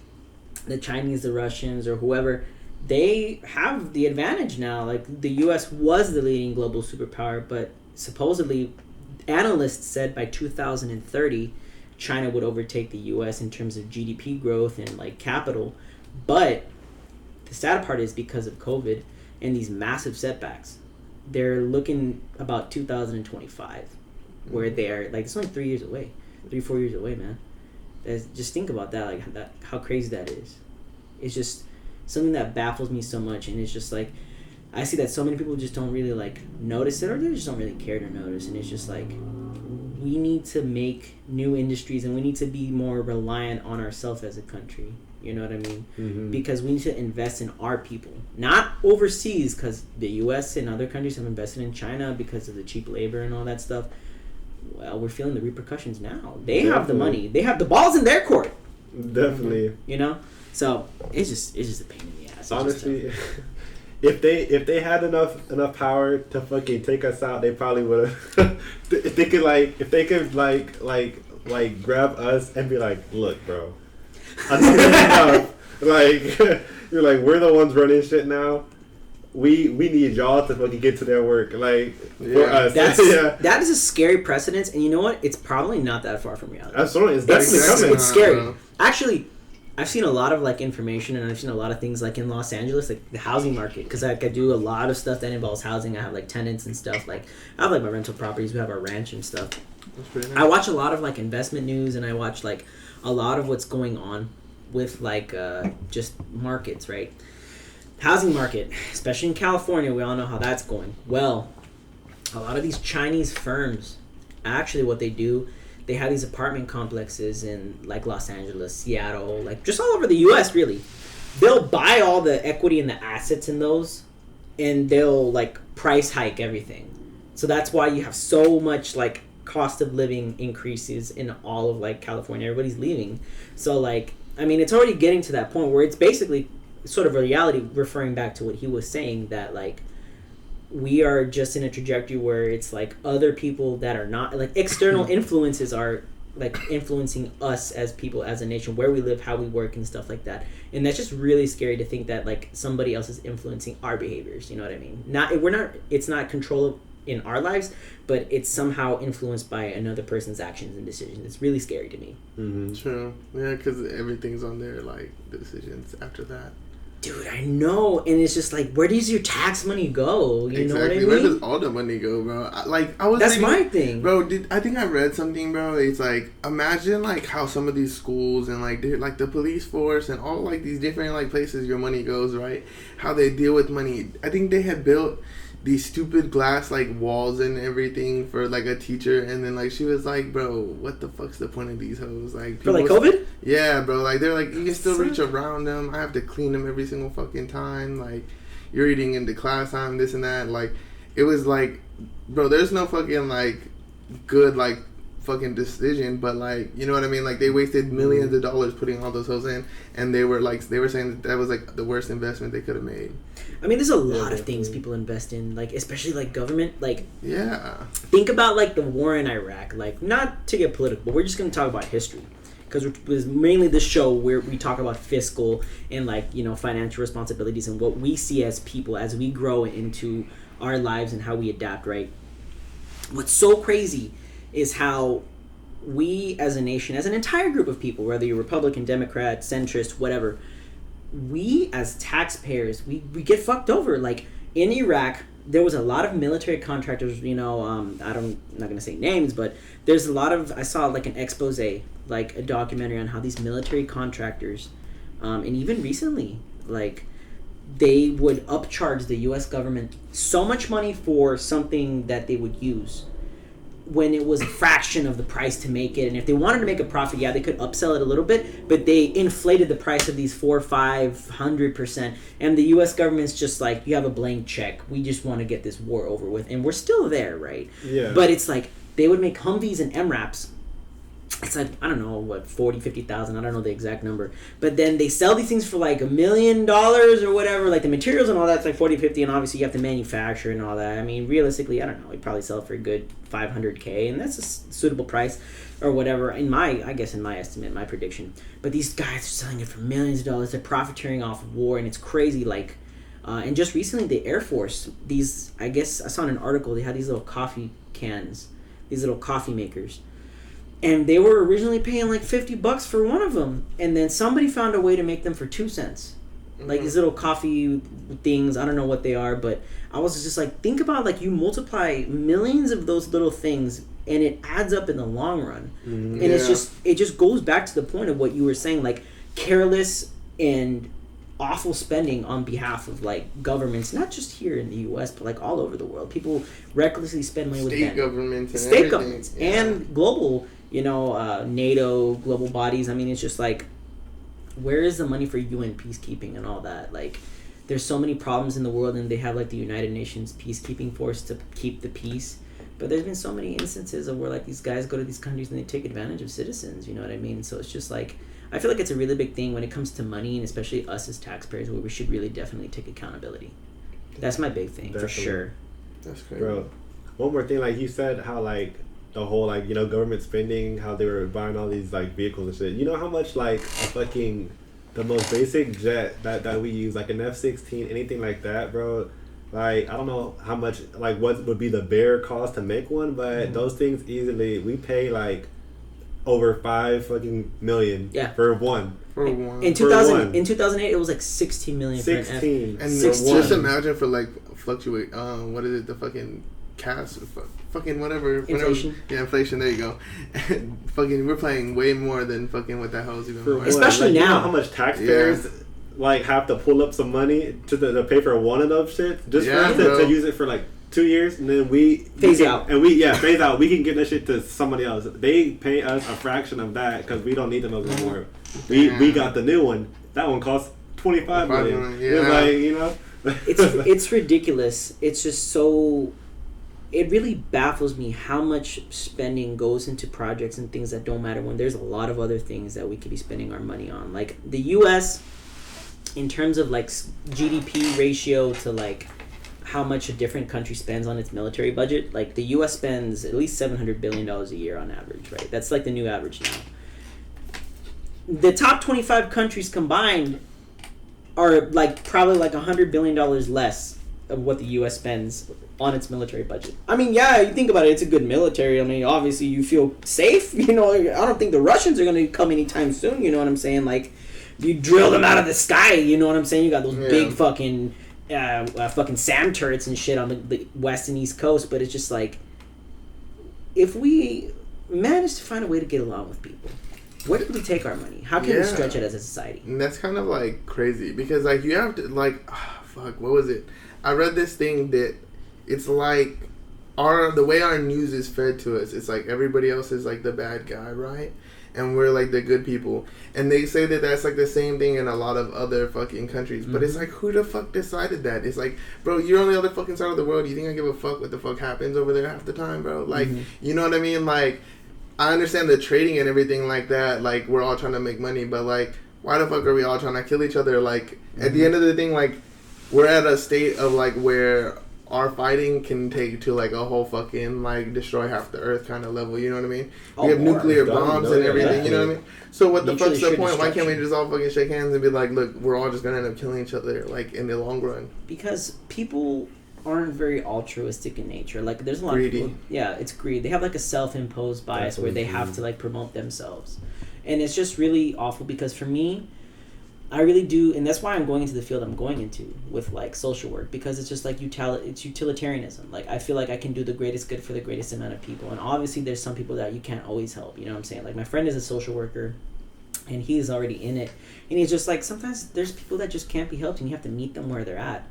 A: the Chinese, the Russians, or whoever, they have the advantage now. Like the U.S. was the leading global superpower, but supposedly, analysts said by 2030. China would overtake the U.S. in terms of GDP growth and like capital, but the sad part is because of COVID and these massive setbacks, they're looking about 2025, where they're like it's only 4 years away, man. Just think about that, like that, how crazy that is. It's just something that baffles me so much, and it's just like I see that so many people just don't really like notice it, or they just don't really care to notice, and it's just like. We need to make new industries and we need to be more reliant on ourselves as a country. You know what I mean? Mm-hmm. Because we need to invest in our people, not overseas, because the U.S. and other countries have invested in China because of the cheap labor and all that stuff. Well, we're feeling the repercussions now. They have the money. They have the balls in their court.
B: Definitely.
A: You know? So it's just a pain in the ass.
B: Honestly, if they had enough power to fucking take us out, they probably would have. If they could grab us and be like, look, bro, enough. Like you're like we're the ones running shit now. We need y'all to fucking get to their work. Like for us.
A: That is a scary precedence, and you know what? It's probably not that far from reality.
B: Absolutely, it's definitely coming.
A: It's scary. Actually. I've seen a lot of like information and I've seen a lot of things like in Los Angeles, like the housing market, because like I do a lot of stuff that involves housing. I have like tenants and stuff. Like I have like my rental properties. We have our ranch and stuff. That's pretty nice. I watch a lot of like investment news and I watch like a lot of what's going on with like just markets, right? Housing market, especially in California, we all know how that's going. Well, a lot of these Chinese firms, actually what they do. They have these apartment complexes in like Los Angeles, Seattle, like just all over the U.S. really. They'll buy all the equity and the assets in those, and they'll like price hike everything. So that's why you have so much like cost of living increases in all of like California. Everybody's leaving. So like, I mean, it's already getting to that point where it's basically sort of a reality, referring back to what he was saying, that like we are just in a trajectory where it's like other people that are not like external influences are like influencing us as people, as a nation, where we live, how we work and stuff like that. And that's just really scary to think that like somebody else is influencing our behaviors, you know what I mean? It's not control in our lives, but it's somehow influenced by another person's actions and decisions. It's really scary to me.
C: Mm-hmm. True. Yeah, because everything's on their like decisions after that.
A: Dude, I know, and it's just like, where does your tax money go? You know what I mean?
C: Where does all the money go, bro? I was.
A: That's my thing,
C: bro. I think I read something, bro. It's like, imagine like how some of these schools and like the police force and all like these different like places your money goes, right? How they deal with money. I think they had built these stupid glass like walls and everything for like a teacher, and then like she was like, bro, what the fuck's the point of these hoes? Like
A: for like COVID?
C: Yeah, bro. Like they're like, you can still reach around them. I have to clean them every single fucking time. Like you're eating into class time, this and that. Like it was like, bro, there's no fucking like good like fucking decision, but like, you know what I mean? Like they wasted millions of dollars putting all those hoes in, and they were saying that was like the worst investment they could have made.
A: I mean, there's a lot of things people invest in, like especially like government. Like,
C: yeah,
A: think about like the war in Iraq. Like, not to get political, but we're just gonna talk about history, because it was mainly this show where we talk about fiscal and like, you know, financial responsibilities and what we see as people as we grow into our lives and how we adapt. Right. What's so crazy is how we as a nation, as an entire group of people, whether you're Republican, Democrat, centrist, whatever, we as taxpayers, we get fucked over. Like in Iraq, there was a lot of military contractors, you know, I'm not going to say names, but there's a lot of, I saw like an expose, like a documentary on how these military contractors, and even recently, like they would upcharge the U.S. government so much money for something that they would use when it was a fraction of the price to make it. And if they wanted to make a profit, yeah, they could upsell it a little bit, but they inflated the price of these 400-500%. And the U.S. government's just like, you have a blank check. We just want to get this war over with. And we're still there, right? Yeah. But it's like, they would make Humvees and MRAPs. It's like, I don't know, what, 40, 50,000, I don't know the exact number. But then they sell these things for like $1 million or whatever. Like the materials and all that's like 40, 50, and obviously you have to manufacture and all that. I mean, realistically, I don't know, you probably sell it for a good $500K, and that's a suitable price or whatever, in my estimate, my prediction. But these guys are selling it for millions of dollars. They're profiteering off of war, and it's crazy. Like, and just recently, the Air Force, these, I guess I saw in an article, they had these little coffee cans, these little coffee makers. And they were originally paying like $50 for one of them, and then somebody found a way to make them for 2 cents. Like these little coffee things, I don't know what they are, but I was just like, think about like you multiply millions of those little things, and it adds up in the long run. And it just goes back to the point of what you were saying, like careless and awful spending on behalf of like governments, not just here in the U.S. but like all over the world. People recklessly spend money with
C: state governments,
A: and global. You know, NATO, global bodies. I mean, it's just like, where is the money for UN peacekeeping and all that? Like, there's so many problems in the world, and they have like the United Nations peacekeeping force to keep the peace. But there's been so many instances of where like these guys go to these countries and they take advantage of citizens. You know what I mean? So it's just like, I feel like it's a really big thing when it comes to money, and especially us as taxpayers, where we should really definitely take accountability. That's my big thing, for sure.
C: That's great.
B: Bro, one more thing, like you said, how like the whole like, you know, government spending, how they were buying all these like vehicles and shit. You know how much like a fucking the most basic jet that we use, like an F-16, anything like that, bro. Like I don't know how much, like what would be the bare cost to make one, but those things easily we pay like over $5 fucking million for one.
A: In 2008, it was like 16 million.
B: 16.
C: And 16. Just imagine for like fluctuate. What is it? The fucking cast. Fucking whatever.
A: Inflation.
C: Inflation. There you go. Fucking, we're paying way more than fucking what that hell's even more.
A: Especially
B: like,
A: now.
B: You know how much taxpayers like have to pull up some money to pay for one of those shit just for us to use it for like 2 years, and then we phase out. We can give that shit to somebody else. They pay us a fraction of that because we don't need them anymore. We got the new one. That one costs $25 million.
C: Yeah.
B: It's like, you know,
A: it's ridiculous. It's just so it really baffles me how much spending goes into projects and things that don't matter when there's a lot of other things that we could be spending our money on. Like the U.S., in terms of like GDP ratio to like how much a different country spends on its military budget, like the U.S. spends at least $700 billion a year on average, right? That's like the new average now. The top 25 countries combined are like probably like $100 billion less of what the U.S. spends on its military budget. I mean, yeah, you think about it, it's a good military. I mean, obviously you feel safe. You know, I don't think the Russians are going to come anytime soon. You know what I'm saying? Like, you drill them out of the sky. You know what I'm saying? You got those big fucking SAM turrets and shit on the west and east coast. But it's just like, if we manage to find a way to get along with people, where can we take our money? How can we stretch it as a society?
C: And that's kind of like crazy because like you have to like, what was it? I read this thing that it's like the way our news is fed to us. It's like everybody else is like the bad guy, right? And we're like the good people. And they say that that's like the same thing in a lot of other fucking countries. But it's like, who the fuck decided that? It's like, bro, you're on the other fucking side of the world. You think I give a fuck what the fuck happens over there half the time, bro? Like, you know what I mean? Like, I understand the trading and everything like that. Like, we're all trying to make money. But, like, why the fuck are we all trying to kill each other? Like, at the end of the thing, like, we're at a state of, like, where our fighting can take to like a whole fucking like destroy half the earth kind of level, you know what I mean? We have nuclear bombs and everything, you know what I mean? So what the fuck's the point? Why can't we just all fucking shake hands and be like, look, we're all just gonna end up killing each other like in the long run?
A: Because people aren't very altruistic in nature. Like there's a lot of people, it's greed. They have like a self-imposed bias where they have to like promote themselves. And it's just really awful because for me, I really do, and that's why I'm going into the field I'm going into with like social work, because it's just like it's utilitarianism. Like I feel like I can do the greatest good for the greatest amount of people, and obviously there's some people that you can't always help. You know what I'm saying? Like my friend is a social worker, and he's already in it, and he's just like sometimes there's people that just can't be helped, and you have to meet them where they're at.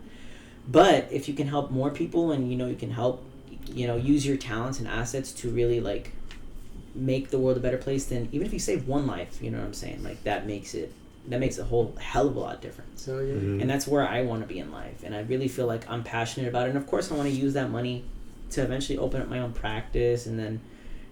A: But if you can help more people, and you can help, use your talents and assets to really like make the world a better place, then even if you save one life, you know what I'm saying? Like that makes a whole hell of a lot of difference. And that's where I want to be in life, and I really feel like I'm passionate about it. And of course I want to use that money to eventually open up my own practice, and then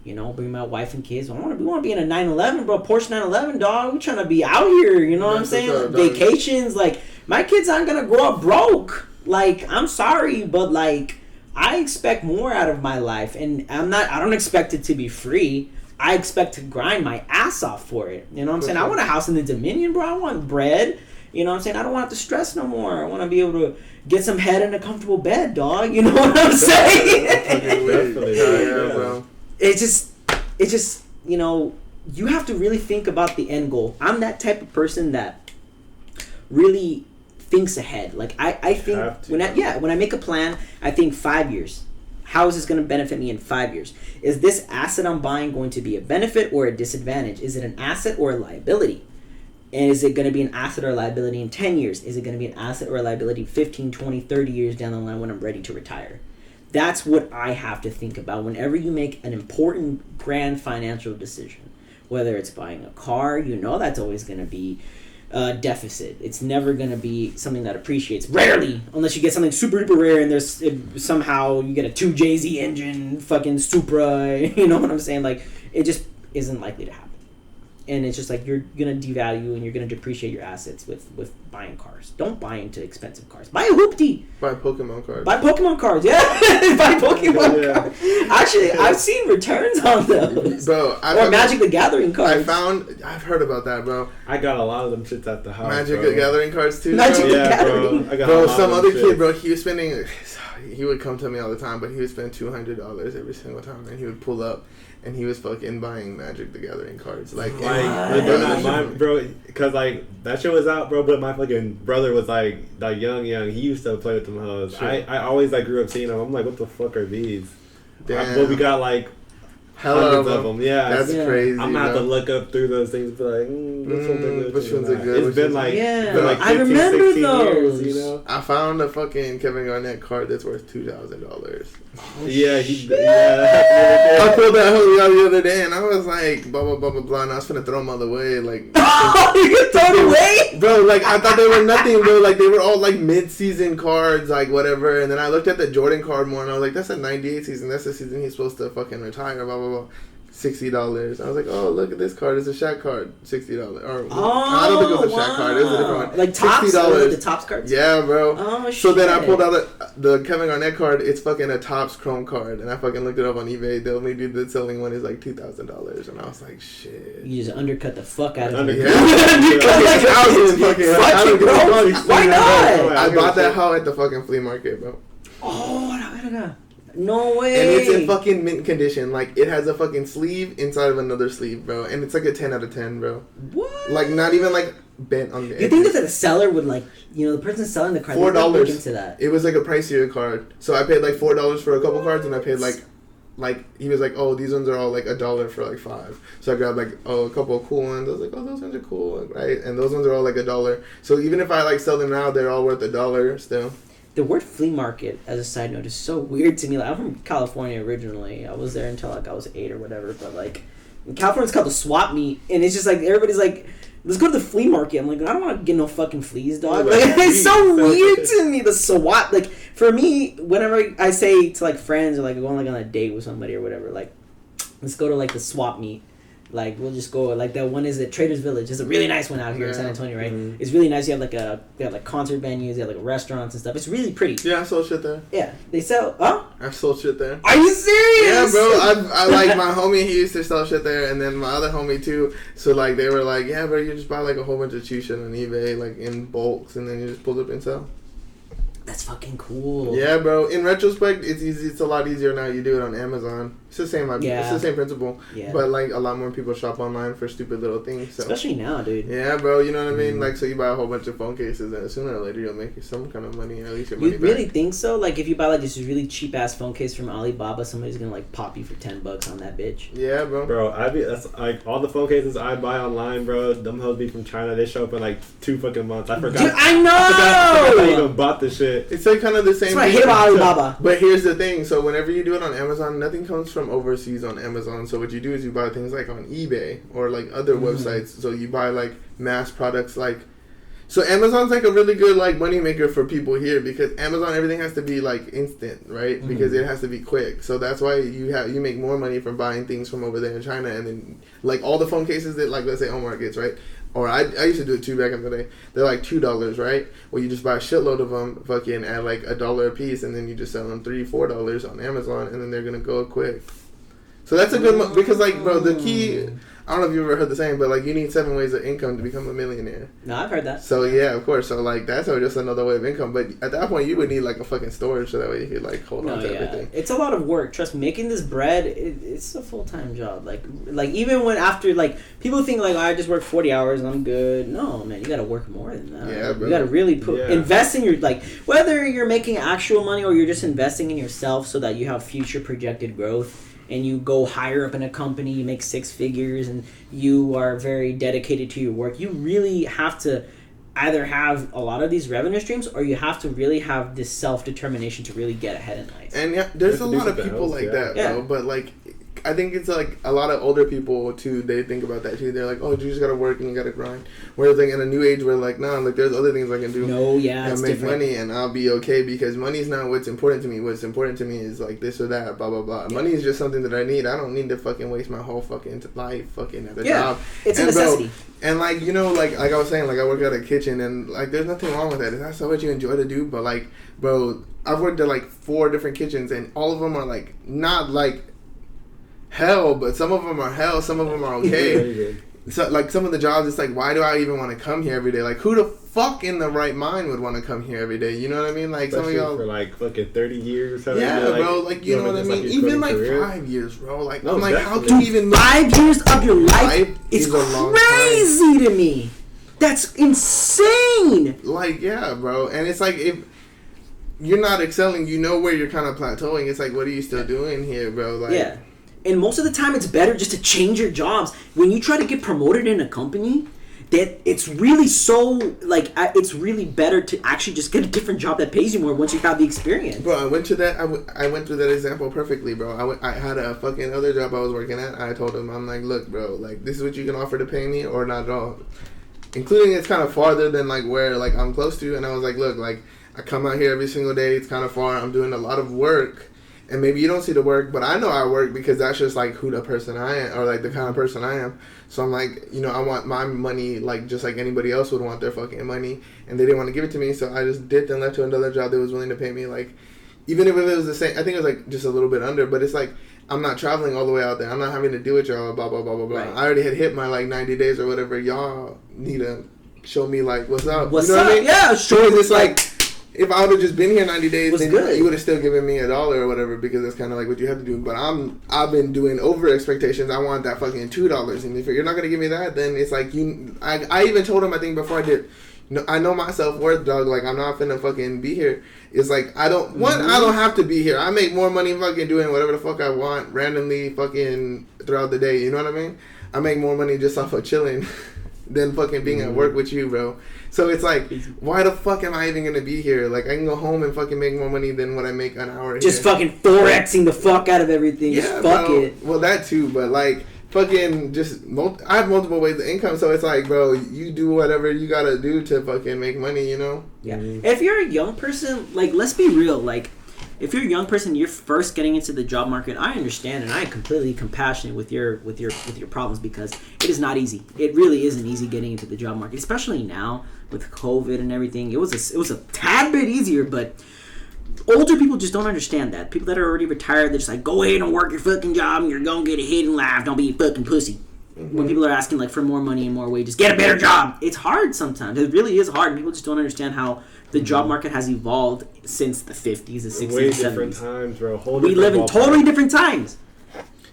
A: bring my wife and kids. We want to be in a 911, bro. Porsche 911, dog. We trying to be out here, you know what I'm saying? Vacations. Like my kids aren't gonna grow up broke. Like I'm sorry, but like I expect more out of my life, and I don't expect it to be free. I expect to grind my ass off for it. You know what I'm saying? I want a house in the Dominion, bro. I want bread. You know what I'm saying? I don't want to have to stress no more. I want to be able to get some head in a comfortable bed, dog. You know what I'm saying? It's just, you have to really think about the end goal. I'm that type of person that really thinks ahead. Like I think when I make a plan, I think 5 years. How is this going to benefit me in 5 years? Is this asset I'm buying going to be a benefit or a disadvantage? Is it an asset or a liability? And is it going to be an asset or a liability in 10 years? Is it going to be an asset or a liability 15, 20, 30 years down the line when I'm ready to retire? That's what I have to think about whenever you make an important, grand financial decision. Whether it's buying a car, that's always going to be deficit. It's never going to be something that appreciates. Rarely, unless you get something super duper rare and somehow you get a 2JZ engine fucking Supra, you know what I'm saying? Like, it just isn't likely to happen. And it's just like you're going to devalue and you're going to depreciate your assets with buying cars. Don't buy into expensive cars. Buy a hoopty.
C: Buy Pokemon cards.
A: Buy Pokemon cards, yeah. Buy Pokemon cards. Actually, I've seen returns on those.
C: Bro,
A: or Magic the Gathering cards.
C: I've heard about that, bro.
B: I got a lot of them shits at the house.
C: Magic the Gathering cards too.
A: Magic the Gathering.
B: Bro. I got
C: bro, some other kid, bro, he was spending. He would come to me all the time, but he would spend $200 every single time, and he would pull up. And he was fucking buying Magic the Gathering cards. Like
B: bro, because like that shit was out, bro. But my fucking brother was like young. He used to play with them hoes. Sure. I always like grew up seeing them. I'm like, what the fuck are these? But we got like
C: Hella
B: hundreds of them. Yeah,
C: That's crazy.
B: I'm gonna have to look up through those things and be like, which ones are good?
C: Which ones are good?
B: It's been like,
A: yeah.
B: been like 15,
A: I remember
B: 16
A: those.
B: years, you know?
C: I found a fucking Kevin Garnett card that's worth $2,000.
B: Yeah, yeah.
C: I pulled that hoodie out the other day and I was like, blah, blah, blah, blah, blah, and I was finna throw them all away. Like,
A: You can throw it away?
C: bro, like, I thought they were nothing, bro. Like, they were all, like, mid-season cards, like, whatever. And then I looked at the Jordan card more and I was like, that's a 98 season. That's the season he's supposed to fucking retire, blah, blah, blah. $60. I was like, oh, look at this card. It's a Shaq card. $60. Or I don't think it was a Shaq card. It was a different one.
A: Like Topps?
C: $60.
A: The Topps cards?
C: Yeah, bro.
A: Oh, shit.
C: So then I pulled out the Kevin Garnett card. It's fucking a Topps Chrome card. And I fucking looked it up on eBay. The only dude that's selling one is like $2,000. And I was like, shit.
A: You just undercut the fuck out of it.
C: Yeah.
A: Fucking bro. Why not?
C: I bought that hoe at the fucking flea market, bro.
A: Oh, no way.
C: And it's in fucking mint condition. Like, it has a fucking sleeve inside of another sleeve, bro. And it's like a 10 out of 10, bro.
A: What?
C: Like, not even like bent on the edges.
A: You think that the seller would like, the person selling the card,
C: $4
A: look into that?
C: It was like a pricier card. So I paid like $4 for a couple cards, and I paid like he was like, oh, these ones are all like $1 for like $5. So I grabbed like a couple of cool ones. I was like, oh, those ones are cool, right? And those ones are all like $1. So even if I like sell them now, they're all worth $1 still.
A: The word flea market, as a side note, is so weird to me. Like, I'm from California originally. I was there until like I was 8 or whatever. But like, in California, it's called the swap meet, and it's just like everybody's like, let's go to the flea market. I'm like, I don't want to get no fucking fleas, dog. Like, it's so weird to me. The swap, like, for me, whenever I say to like friends or like going like on a date with somebody or whatever, like, let's go to like the swap meet. Like, we'll just go, like, that one is at Trader's Village. It's a really nice one out here in San Antonio, right? Mm-hmm. It's really nice. You have, they have, like, concert venues. They have, like, restaurants and stuff. It's really pretty.
C: Yeah, I sold shit there.
A: Yeah. They sell, huh?
C: I sold shit there.
A: Are you serious?
C: Yeah, bro. I like, my homie, he used to sell shit there, and then my other homie, too. So, like, they were like, yeah, bro, you just buy, like, a whole bunch of cheap shit on eBay, like, in bulks, and then you just pull up and sell.
A: That's fucking cool.
C: Yeah, bro. In retrospect, it's easy. It's a lot easier now. You do it on Amazon. It's the same. It's the same principle. Yeah. But like a lot more people shop online for stupid little things. So.
A: Especially now, dude.
C: Yeah, bro. You know what I mean? Like, so you buy a whole bunch of phone cases, and sooner or later you'll make some kind of money, or at least your money
A: back. You really think so? Like, if you buy like this really cheap ass phone case from Alibaba, somebody's gonna like pop you for $10 on that bitch.
C: Yeah, bro.
B: Bro, that's like all the phone cases I buy online, bro. Them hoes be from China. They show up in like 2 fucking months. I forgot.
A: Dude, I know.
B: I forgot I even bought the shit.
C: It's like kind of the same.
A: That's why I hate about Alibaba.
C: But here's the thing. So whenever you do it on Amazon, nothing comes from overseas on Amazon. So what you do is you buy things like on eBay or like other websites. So you buy like mass products like. So Amazon's like a really good like money maker for people here because Amazon everything has to be like instant, right? Because it has to be quick. So that's why you make more money from buying things from over there in China, and then like all the phone cases that like let's say Omar gets, right? Or I used to do it too back in the day. They're like $2, right? Well, you just buy a shitload of them, fucking at like $1 a piece, and then you just sell them $3-4 on Amazon, and then they're gonna go quick. So that's a good because like bro, the key. I don't know if you've ever heard the saying, but like you need 7 ways of income to become a millionaire.
A: No, I've heard that.
C: So yeah, of course. So like that's just another way of income. But at that point, you would need like a fucking storage so that way you could like hold on to everything.
A: It's a lot of work. Trust me, making this bread, it's a full-time job. Like even when after like people think like I just work 40 hours and I'm good. No, man, you got to work more than that.
C: Yeah, bro.
A: You got to really invest in your like whether you're making actual money or you're just investing in yourself so that you have future projected growth. And you go higher up in a company, you make 6 figures, and you are very dedicated to your work. You really have to either have a lot of these revenue streams, or you have to really have this self-determination to really get ahead in life.
C: And yeah, there's a lot of people like that, bro. But like, I think it's like a lot of older people too. They think about that too. They're like, "Oh, you just gotta work and you gotta grind." Whereas like in a new age, we're like, "Nah, like there's other things I can do. And make money, and I'll be okay because money's not what's important to me. What's important to me is like this or that, blah blah blah. Yeah. Money is just something that I need. I don't need to fucking waste my whole fucking life fucking at a job.
A: It's a necessity.
C: Bro, and like you know, like I was saying, like I work at a kitchen, and like there's nothing wrong with that. If that's what you enjoy to do, but like, bro, I've worked at like 4 different kitchens, and all of them are like not like. Hell, but some of them are hell, some of them are okay. So, like, some of the jobs, it's like, why do I even want to come here every day? Like, who the fuck in the right mind would want to come here every day? You know what I mean? Like,
B: especially
C: some of y'all
B: for like fucking 30 years or something.
C: Yeah,
B: like,
C: bro. Like, you know what I mean?
B: Like
C: even like
B: career.
C: 5 years, bro. Like,
B: No,
C: I'm like,
B: definitely.
C: how can you even
A: 5 years of your life is
C: a long
A: crazy to me. That's insane.
C: Like, yeah, bro. And it's like, if you're not excelling, you know where you're kind of plateauing. It's like, what are you still doing here, bro? Like,
A: yeah. And most of the time, it's better just to change your jobs. When you try to get promoted in a company, that it's really it's really better to actually just get a different job that pays you more once you have the experience.
C: Bro, I went through that example perfectly, bro. I had a fucking other job I was working at. I told him, I'm like, look, bro, like, this is what you can offer to pay me or not at all. Including it's kind of farther than, like, where, like, I'm close to. And I was like, look, like, I come out here every single day. It's kind of far. I'm doing a lot of work. And maybe you don't see the work, but I know I work because that's just, like, who the person I am, or, like, the kind of person I am. So I'm like, you know, I want my money, like, just like anybody else would want their fucking money. And they didn't want to give it to me, so I just dipped and left to another job that was willing to pay me, like, even if it was the same, I think it was, like, just a little bit under, but it's like, I'm not traveling all the way out there. I'm not having to deal with y'all, blah, blah, blah, blah, blah. Right. I already had hit my, like, 90 days or whatever. Y'all need to show me, like, what's up.
A: What's
C: you know
A: up?
C: What I mean?
A: Yeah, sure.
C: It's like, if I would have just been here 90 days, then
A: good?
C: You would have still given me $1 or whatever, because that's kind of like what you have to do. But I've been doing over expectations. I want that fucking $2, and if you're not gonna give me that, then it's like I even told him, I think before I did, I know my self-worth, dog. Like, I'm not finna fucking be here. It's like I don't have to be here. I make more money fucking doing whatever the fuck I want randomly fucking throughout the day. You know what I mean? I make more money just off of chilling than fucking being at work with you, bro. So it's like, why the fuck am I even gonna be here? Like, I can go home and fucking make more money than what I make an hour
A: just
C: here.
A: fucking Forexing the fuck out of everything. Yeah, just fuck bro. It.
C: Well, that too, but like, fucking just, I have multiple ways of income, so it's like, bro, you do whatever you gotta do to fucking make money, you know?
A: Yeah. If you're a young person, like, let's be real, like, if you're a young person, you're first getting into the job market, I understand, and I am completely compassionate with your problems, because it is not easy. It really isn't easy getting into the job market, especially now with COVID and everything. It was a tad bit easier, but older people just don't understand that. People that are already retired, they're just like, go ahead and work your fucking job, and you're gonna get ahead in life. Don't be a fucking pussy. When people are asking, like, for more money and more wages, get a better job. It's hard sometimes. It really is hard. People just don't understand how the job market has evolved since the 50s, the 60s,
B: way
A: the 70s.
B: Different times, bro.
A: We live in totally different times.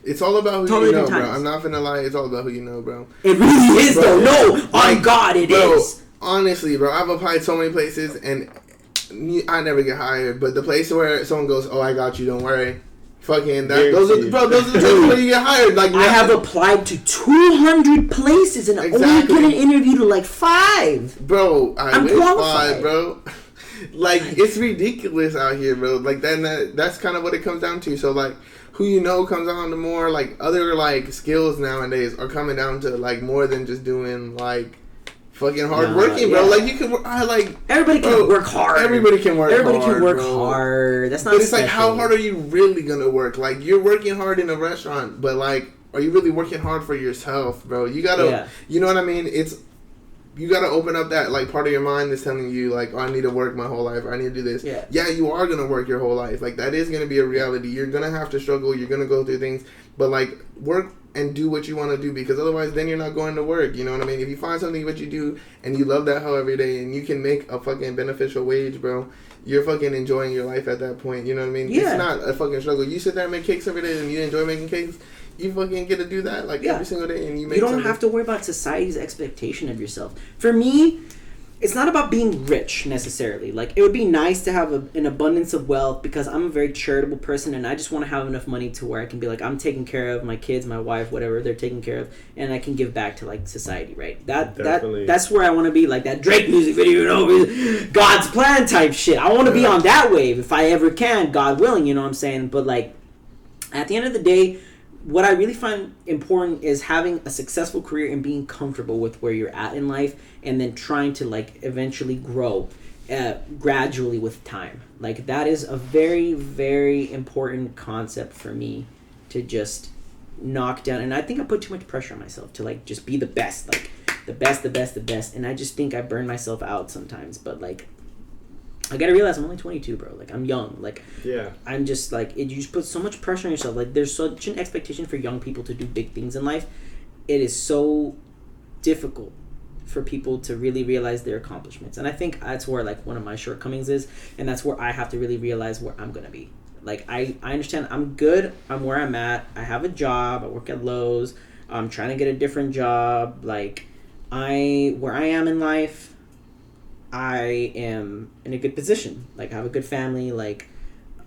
C: It's all about who you know, bro. I'm not finna lie. It's all about who you know, bro.
A: It really is,
C: bro.
A: Though. No, on God, it is.
C: Honestly, bro, I've applied so many places, and I never get hired. But the place where someone goes, "Oh, I got you. Don't worry." Fucking that. Those are the places where you get hired. Like,
A: I have applied to 200 places and only get an interview to like 5.
C: Bro, I'm
A: qualified,
C: bro. Like, it's ridiculous out here, bro. Like, that's kind of what it comes down to. So, like, who you know comes down to more, like, other, like, skills nowadays are coming down to, like, more than just doing, like, fucking hard working, bro. Like, you can work,
A: everybody can work hard.
C: Everybody can work
A: hard. That's not
C: But it's
A: special.
C: like, how hard are you really gonna work? Like, you're working hard in a restaurant, but, like, are you really working hard for yourself, bro? You gotta, you know what I mean? You gotta open up that, like, part of your mind that's telling you, like, oh, I need to work my whole life, or I need to do this. Yeah, you are gonna work your whole life. Like, that is gonna be a reality. You're gonna have to struggle. You're gonna go through things. But, like, work and do what you want to do, because otherwise then you're not going to work. You know what I mean? If you find something what you do and you love that hoe every day and you can make a fucking beneficial wage, bro, you're fucking enjoying your life at that point. You know what I mean? Yeah. It's not a fucking struggle. You sit there and make cakes every day and you enjoy making cakes. You fucking get to do that every single day, and you
A: don't have to worry about society's expectation of yourself. For me, it's not about being rich necessarily. Like, it would be nice to have an abundance of wealth, because I'm a very charitable person, and I just want to have enough money to where I can be like, I'm taking care of my kids, my wife, whatever they're taken care of, and I can give back to, like, society, right? That's where I want to be, like that Drake music video, you know, God's plan type shit. I want to be on that wave if I ever can, God willing, you know what I'm saying? But, like, at the end of the day, what I really find important is having a successful career and being comfortable with where you're at in life, and then trying to, like, eventually grow gradually with time. Like, that is a very, very important concept for me to just knock down. And I think I put too much pressure on myself to, like, just be the best, like, the best. And I just think I burn myself out sometimes. But, like, I gotta realize I'm only 22, bro. Like, I'm young. Like,
B: yeah.
A: I'm just, like, you just put so much pressure on yourself. Like, there's such an expectation for young people to do big things in life. It is so difficult for people to really realize their accomplishments. And I think that's where, like, one of my shortcomings is. And that's where I have to really realize where I'm gonna be. Like, I understand I'm good. I'm where I'm at. I have a job. I work at Lowe's. I'm trying to get a different job. Like, where I am in life, I am in a good position. Like, I have a good family. Like,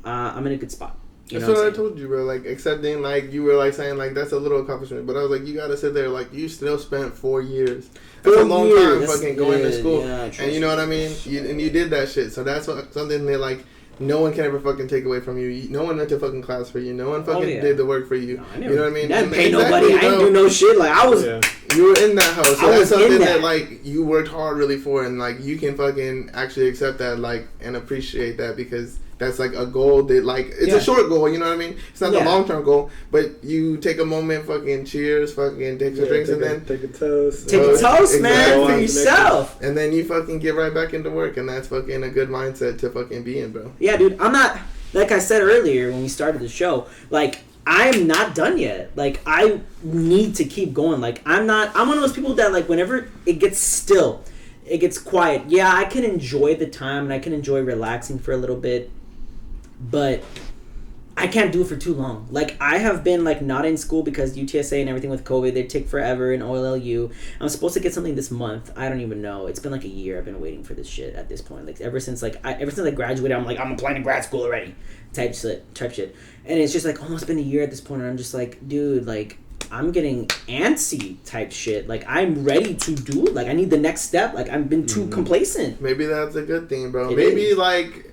A: I'm in a good spot. You
C: That's
A: know
C: what I told you, bro. Like, accepting, like, you were, like, saying, like, that's a little accomplishment. But I was like, you gotta sit there, like, you still spent 4 years. That's a long time fucking going to school. Yeah, and you know what I mean? You did that shit. So that's something that, like, no one can ever fucking take away from you. No one went to fucking class for you. No one fucking did the work for you. No, you know what I mean?
A: I didn't pay nobody. I didn't do no shit. Like, I was...
C: Yeah. You were in that house. So that's something that, like, you worked hard really for. And, like, you can fucking actually accept that, like, and appreciate that because... That's like a goal that like it's a short goal, you know what I mean? It's not the long term goal, but you take a moment, fucking cheers, fucking take some drinks, and then
B: take a toast.
A: Take a toast, man, for yourself.
C: And then you fucking get right back into work, and that's fucking a good mindset to fucking be in, bro.
A: Yeah, dude. I'm not like I said earlier when we started the show. Like I'm not done yet. Like I need to keep going. Like I'm one of those people that like whenever it gets still, it gets quiet. Yeah, I can enjoy the time and I can enjoy relaxing for a little bit. But I can't do it for too long. Like, I have been, like, not in school because UTSA and everything with COVID, they take forever, and OLLU. I'm supposed to get something this month. I don't even know. It's been, like, a year I've been waiting for this shit at this point. Like, ever since I graduated, I'm like, I'm applying to grad school already. Type shit. And it's just, like, almost been a year at this point, and I'm just like, dude, like, I'm getting antsy type shit. Like, I'm ready to do it. Like, I need the next step. Like, I've been too complacent.
C: Maybe that's a good thing, bro. Maybe, like,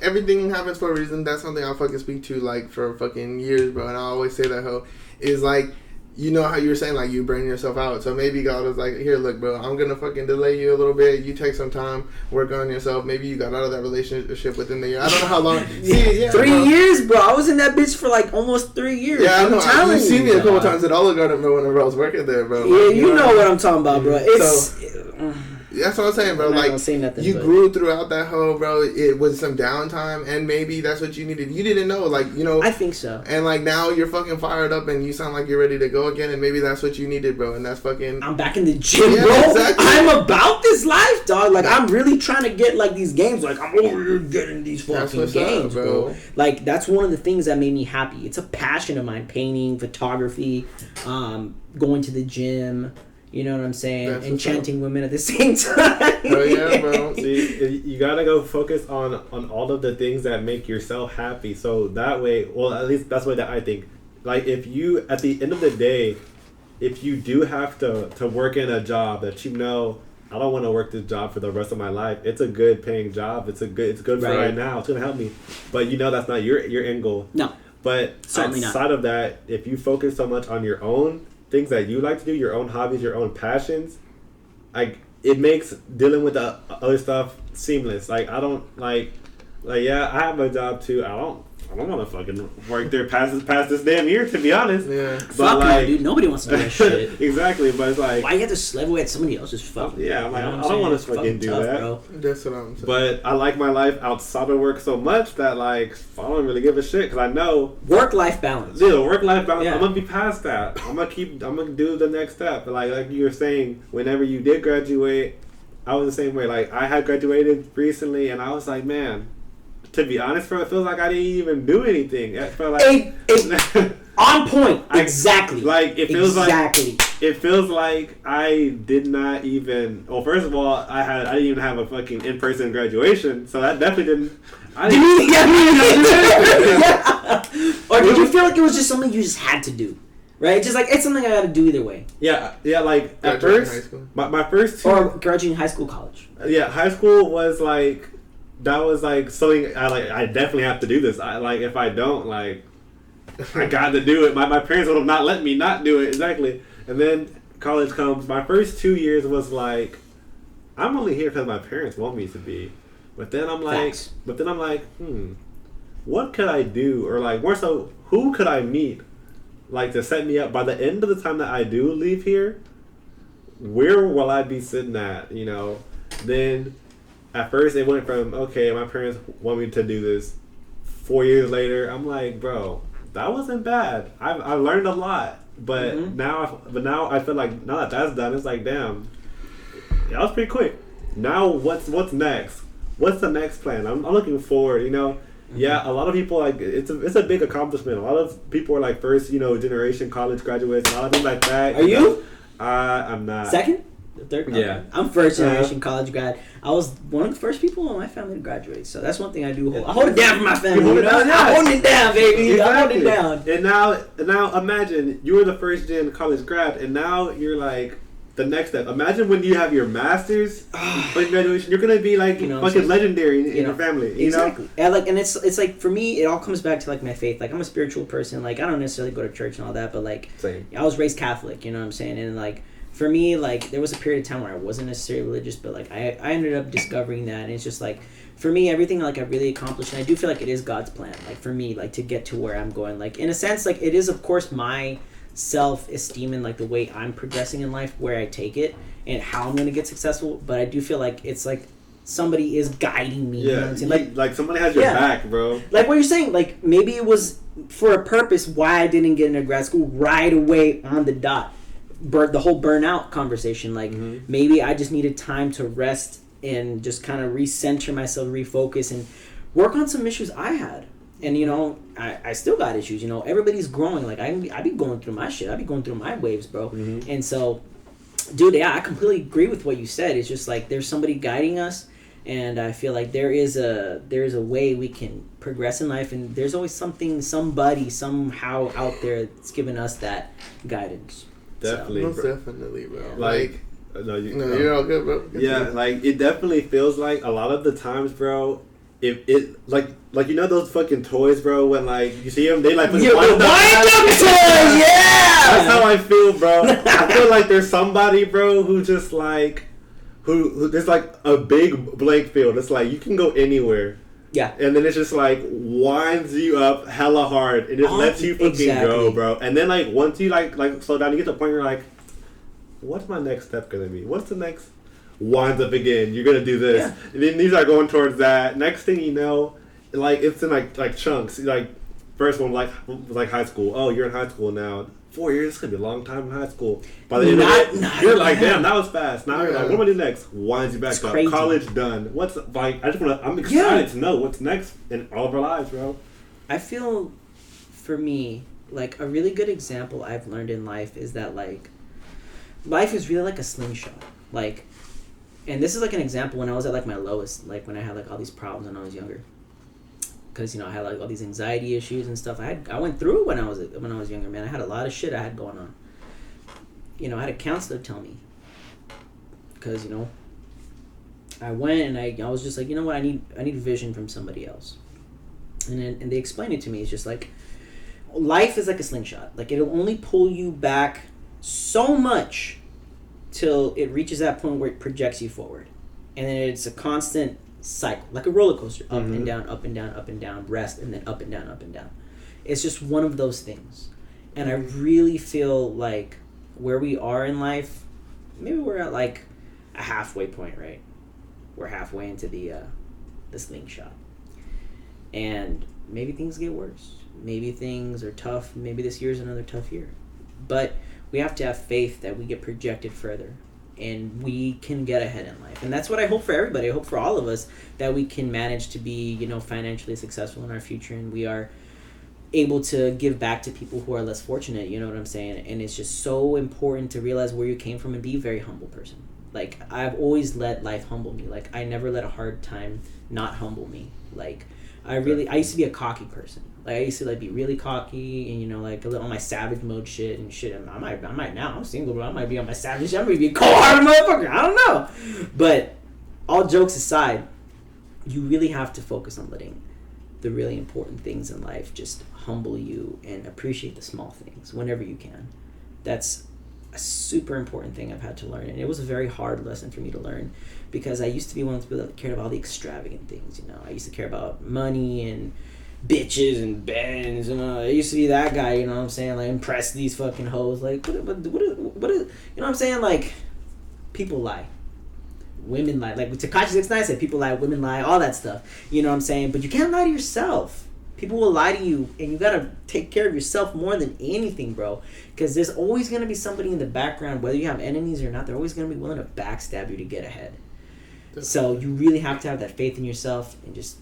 C: everything happens for a reason. That's something I'll fucking speak to, like, for fucking years, bro. And I always say that, is, like, you know how you were saying, like, you burn yourself out. So maybe God was like, here, look, bro, I'm going to fucking delay you a little bit. You take some time, work on yourself. Maybe you got out of that relationship within the year. I don't know how long.
A: 3 years, bro. I was in that bitch for, like, almost 3 years.
C: Yeah, I know. You've seen me a couple times at Olive Garden, bro, whenever I was working there, bro.
A: Yeah, like, you know what I'm talking about, bro.
C: That's what I'm saying, bro. Like, you grew throughout that whole, bro. It was some downtime, and maybe that's what you needed. You didn't know, like, you know.
A: I think so.
C: And, like, now you're fucking fired up, and you sound like you're ready to go again, and maybe that's what you needed, bro. And that's fucking...
A: I'm back in the gym, bro. Exactly. I'm about this life, dog. Like, I'm really trying to get, like, these games. Like, I'm over here getting these fucking games, bro. Like, that's one of the things that made me happy. It's a passion of mine. Painting, photography, going to the gym... You know what I'm saying? That's enchanting women at the same time.
C: Oh yeah, bro.
B: See, you gotta go focus on all of the things that make yourself happy. So that way, well, at least that's the way that I think. Like, if you, at the end of the day, if you do have to work in a job that you know, I don't want to work this job for the rest of my life. It's a good paying job. It's good for right now. It's gonna help me. But you know that's not your end goal.
A: No.
B: But
A: certainly
B: outside of that, if you focus so much on your own things that you like to do, your own hobbies, your own passions, like it makes dealing with the other stuff seamless. Like I don't yeah, I have a job too. I don't want to fucking work there past this damn year, to be honest.
C: Yeah.
B: But
A: fuck
B: like,
A: no, dude. Nobody wants to do that shit.
B: Exactly, but it's like,
A: why you have to slave away at somebody else's fucking?
B: Yeah, I'm like, I don't want to fucking do that.
A: Bro.
C: That's what I'm saying.
B: But I like my life outside of work so much that like I don't really give a shit because I know
A: work-life balance.
B: Yeah, work-life balance.
A: Yeah.
B: I'm gonna be past that. I'm gonna do the next step. But like you were saying, whenever you did graduate, I was the same way. Like I had graduated recently, and I was like, man. To be honest, bro, it feels like I didn't even do anything. It felt like
A: on point. Exactly.
B: Like it feels like I did not even. Well, first of all, I didn't even have a fucking in-person graduation, so that definitely didn't.
A: Or did you feel like it was just something you just had to do? Right? Just like it's something I got to do either way.
B: Yeah. Like at first, my first two,
A: or graduating high school, college.
B: Yeah, high school was like. That was like something I definitely have to do this. If I don't, like I got to do it. My parents would have not let me not do it. Exactly. And then college comes. My first 2 years was like I'm only here because my parents want me to be. But then I'm like what could I do? Or like more so, who could I meet like to set me up by the end of the time that I do leave here? Where will I be sitting at? You know, then. At first, it went from, okay, my parents want me to do this. 4 years later, I'm like, bro, that wasn't bad. I learned a lot. But now I feel like, now that that's done, it's like, damn, that was pretty quick. Now, what's next? What's the next plan? I'm looking forward, you know. Yeah, a lot of people, like, it's a big accomplishment. A lot of people are, like, first, generation college graduates and all of things like that.
A: Are you?
B: I'm not.
A: Second? The third.
B: Yeah.
A: I'm first generation college grad. I was one of the first people in my family to graduate. So that's one thing I do hold. I hold it down for my family.
B: You hold it down, yeah.
A: I hold it down, baby.
B: Exactly.
A: I hold it down.
B: And now imagine you were the first gen college grad, and now you're like the next step. Imagine when you have your masters, like graduation, you're gonna be like fucking legendary in your family. You
A: exactly.
B: know?
A: And it's like for me, it all comes back to like my faith. Like I'm a spiritual person. Like I don't necessarily go to church and all that, but like
B: Same.
A: I was raised Catholic. You know what I'm saying? And like for me, like there was a period of time where I wasn't necessarily religious, but like I ended up discovering that, and it's just like for me, everything like I really accomplished, and I do feel like it is God's plan. Like for me, like to get to where I'm going. Like in a sense, like it is of course my self-esteem and like the way I'm progressing in life, where I take it and how I'm gonna get successful. But I do feel like it's like somebody is guiding me.
B: Yeah,
A: you know what I'm saying?
B: like somebody has your back, bro.
A: Like what you're saying, like maybe it was for a purpose why I didn't get into grad school right away on the dot. The whole burnout conversation, like maybe I just needed time to rest and just kind of recenter myself, refocus, and work on some issues I had. And you know, I still got issues. You know, everybody's growing. Like I be going through my shit. I be going through my waves, bro. And so, dude, yeah, I completely agree with what you said. It's just like there's somebody guiding us, and I feel like there is a way we can progress in life, and there's always somebody somehow out there that's giving us that guidance.
B: Definitely,
C: Most
B: bro.
C: definitely, bro.
B: Like
C: you're all good, bro.
B: Yeah, like it definitely feels like a lot of the times, bro. If it like you know those fucking toys, bro. When like you see them, they like
A: Wind up toy, yeah.
B: That's how I feel, bro. I feel like there's somebody, bro, who just like who there's like a big blank field. It's like you can go anywhere.
A: Yeah.
B: And then it's just like winds you up hella hard. It just lets you fucking go, bro. And then like once you like slow down, you get to a point where you're like, what's my next step gonna be? What's the next? Winds up again. You're gonna do this. Yeah. And then you start going towards that. Next thing you know, like it's in like chunks. Like first one was like high school. Oh, you're in high school now. 4 years. It's gonna be a long time in high school. By the end of it, you're like, damn, that was fast. Now you're like, what am I do next? Winds you back up. Crazy. College done. What's like? I'm excited to know what's next in all of our lives, bro.
A: I feel, for me, like a really good example I've learned in life is that like, life is really like a slingshot. Like, and this is like an example when I was at like my lowest, like when I had like all these problems when I was younger. Because you know I had like all these anxiety issues and stuff. I went through it when I was younger, man. I had a lot of shit I had going on. You know, I had a counselor tell me, because you know, I went and I was just like, you know what, I need vision from somebody else, and they explained it to me. It's just like life is like a slingshot. Like it'll only pull you back so much till it reaches that point where it projects you forward, and then it's a constant cycle, like a roller coaster, up and down, up and down, up and down, rest, and then up and down, up and down. It's just one of those things. And I really feel like where we are in life, maybe we're at like a halfway point, right? We're halfway into the slingshot. And maybe things get worse. Maybe things are tough. Maybe this year's another tough year. But we have to have faith that we get projected further. And we can get ahead in life. And that's what I hope for everybody. I hope for all of us that we can manage to be, you know, financially successful in our future. And we are able to give back to people who are less fortunate. You know what I'm saying? And it's just so important to realize where you came from and be a very humble person. Like, I've always let life humble me. Like, I never let a hard time not humble me. Like, I used to be a cocky person. Like, I used to, like, be really cocky and, you know, like, a little on my savage mode shit and shit. I might now. I'm single, but I might be on my savage. I might be a cold-hearted motherfucker. I don't know. But all jokes aside, you really have to focus on letting the really important things in life just humble you and appreciate the small things whenever you can. That's a super important thing I've had to learn. And it was a very hard lesson for me to learn because I used to be one of the people that cared about all the extravagant things, you know. I used to care about money and bitches and Benz, and I used to be that guy, you know what I'm saying, like impress these fucking hoes, like what is, you know what I'm saying, like people lie, women lie, like Tekashi 6ix9ine said, people lie, women lie, all that stuff, you know what I'm saying, but you can't lie to yourself. People will lie to you, and you gotta take care of yourself more than anything, bro, because there's always gonna be somebody in the background, whether you have enemies or not, they're always gonna be willing to backstab you to get ahead. So you really have to have that faith in yourself and just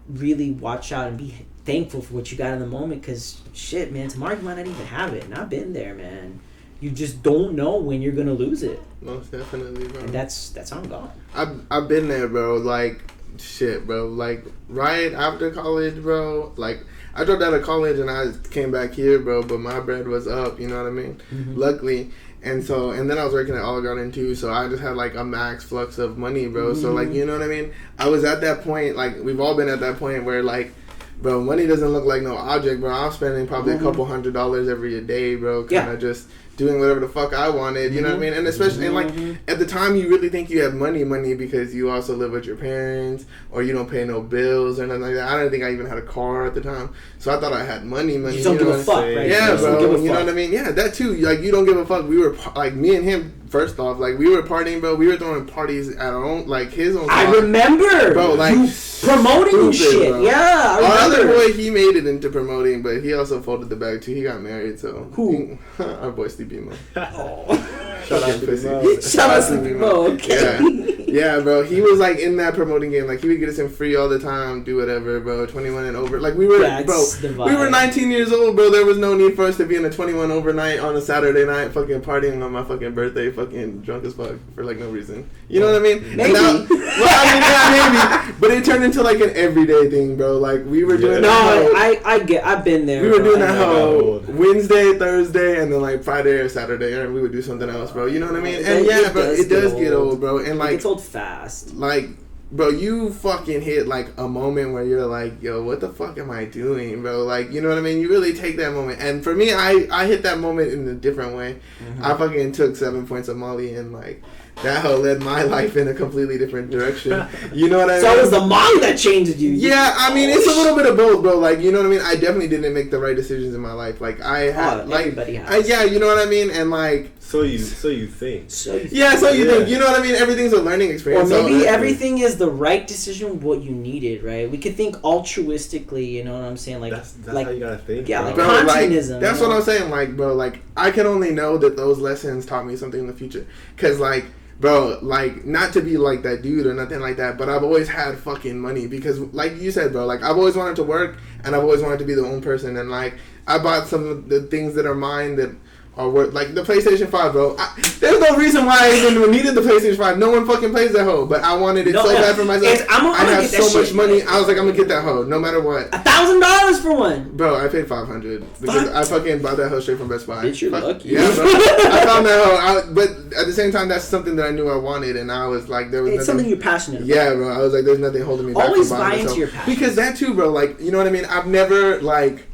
A: really watch out and be thankful for what you got in the moment, because shit, man, tomorrow you might not even have it. And I've been there, man. you just don't know when you're gonna lose it.
C: Most definitely, bro.
A: And that's how I'm going.
C: I've been there, bro. Like, shit, bro. Like, right after college, bro. Like, I dropped out of college and I came back here, bro. But my bread was up. You know what I mean? Mm-hmm. Luckily. And then I was working at Olive Garden too, so I just had like a max flux of money, bro. Mm-hmm. So like, you know what I mean? I was at that point, like we've all been at that point where like, bro, money doesn't look like no object, bro. I'm spending probably a couple $100 every day, bro. Kind of just doing whatever the fuck I wanted, you know what I mean? And especially, and like, at the time, you really think you have money because you also live with your parents, or you don't pay no bills or nothing like that. I don't think I even had a car at the time, so I thought I had money.
A: You don't give a fuck, right?
C: Yeah, bro, you know what I mean? Yeah, that too. Like, you don't give a fuck. We were, like, me and him, first off, like, we were partying, bro. We were throwing parties at our own, like, his own.
A: I remember,
C: bro, like,
A: you promoting shit. Bro. Yeah, I remember.
C: Our other boy, he made it into promoting, but he also folded the bag too. He got married, so.
A: Who?
C: Our boy Sleepy Mo.
B: Shout out to
A: Shout out Sleepy Mo. Okay.
C: Yeah, bro. He was like in that promoting game. Like, he would get us in free all the time, do whatever, bro. 21 and over. Like, we were, we were 19 years old, bro. There was no need for us to be in a 21 overnight on a Saturday night, fucking partying on my fucking birthday, fucking drunk as fuck for like no reason. You know what I mean?
A: Maybe.
C: Well, I mean, yeah, maybe. But it turned into like an everyday thing, bro. Like, we were doing
A: I've been there.
C: We were doing that whole Wednesday, Thursday, and then like Friday or Saturday, and we would do something else, bro. You know what I mean? And yeah, bro, it does get old, bro. And like,
A: it's old fast.
C: Like, bro, you fucking hit like a moment where you're like, yo, what the fuck am I doing, bro? Like, you know what I mean? You really take that moment. And for me, I hit that moment in a different way. Mm-hmm. I fucking took 7 points of Molly, and like, that hoe led my life in a completely different direction. You know what I mean?
A: So it was the Molly that changed you.
C: Yeah, I mean, it's a little bit of both, bro. Like, you know what I mean? I definitely didn't make the right decisions in my life. Like, I had, like,
A: everybody has.
C: Yeah, you know what I mean? And like,
B: so you think.
C: So you think. You know what I mean? Everything's a learning experience.
A: Or maybe everything is the right decision, what you needed, right? We could think altruistically, you know what I'm saying? Like,
B: that's like, how you gotta think.
A: Yeah,
B: bro.
A: like conscientism.
C: Like, that's what I'm saying. Like, bro, like, I can only know that those lessons taught me something in the future. Because, like, bro, like, not to be like that dude or nothing like that, but I've always had fucking money because, like you said, bro, like, I've always wanted to work and I've always wanted to be the own person. And, like, I bought some of the things that are mine that are worth, like, the PlayStation 5, bro. There's no reason why I even needed the PlayStation 5. No one fucking plays that hoe, but I wanted it so bad for myself. I have so much money. I was like, I'm gonna get that hoe, no matter what.
A: $1,000 for one.
C: Bro, I paid $500 because I fucking bought that hoe straight from Best Buy.
A: Bitch, you're lucky.
C: Yeah, bro. I found that hoe, but at the same time, that's something that I knew I wanted, and I was like, there was.
A: It's something you're passionate about.
C: Yeah, bro. I was like, there's nothing holding me back.
A: Always
C: from
A: buy
C: buying
A: into your passion.
C: Because that too, bro. Like, you know what I mean? I've never like,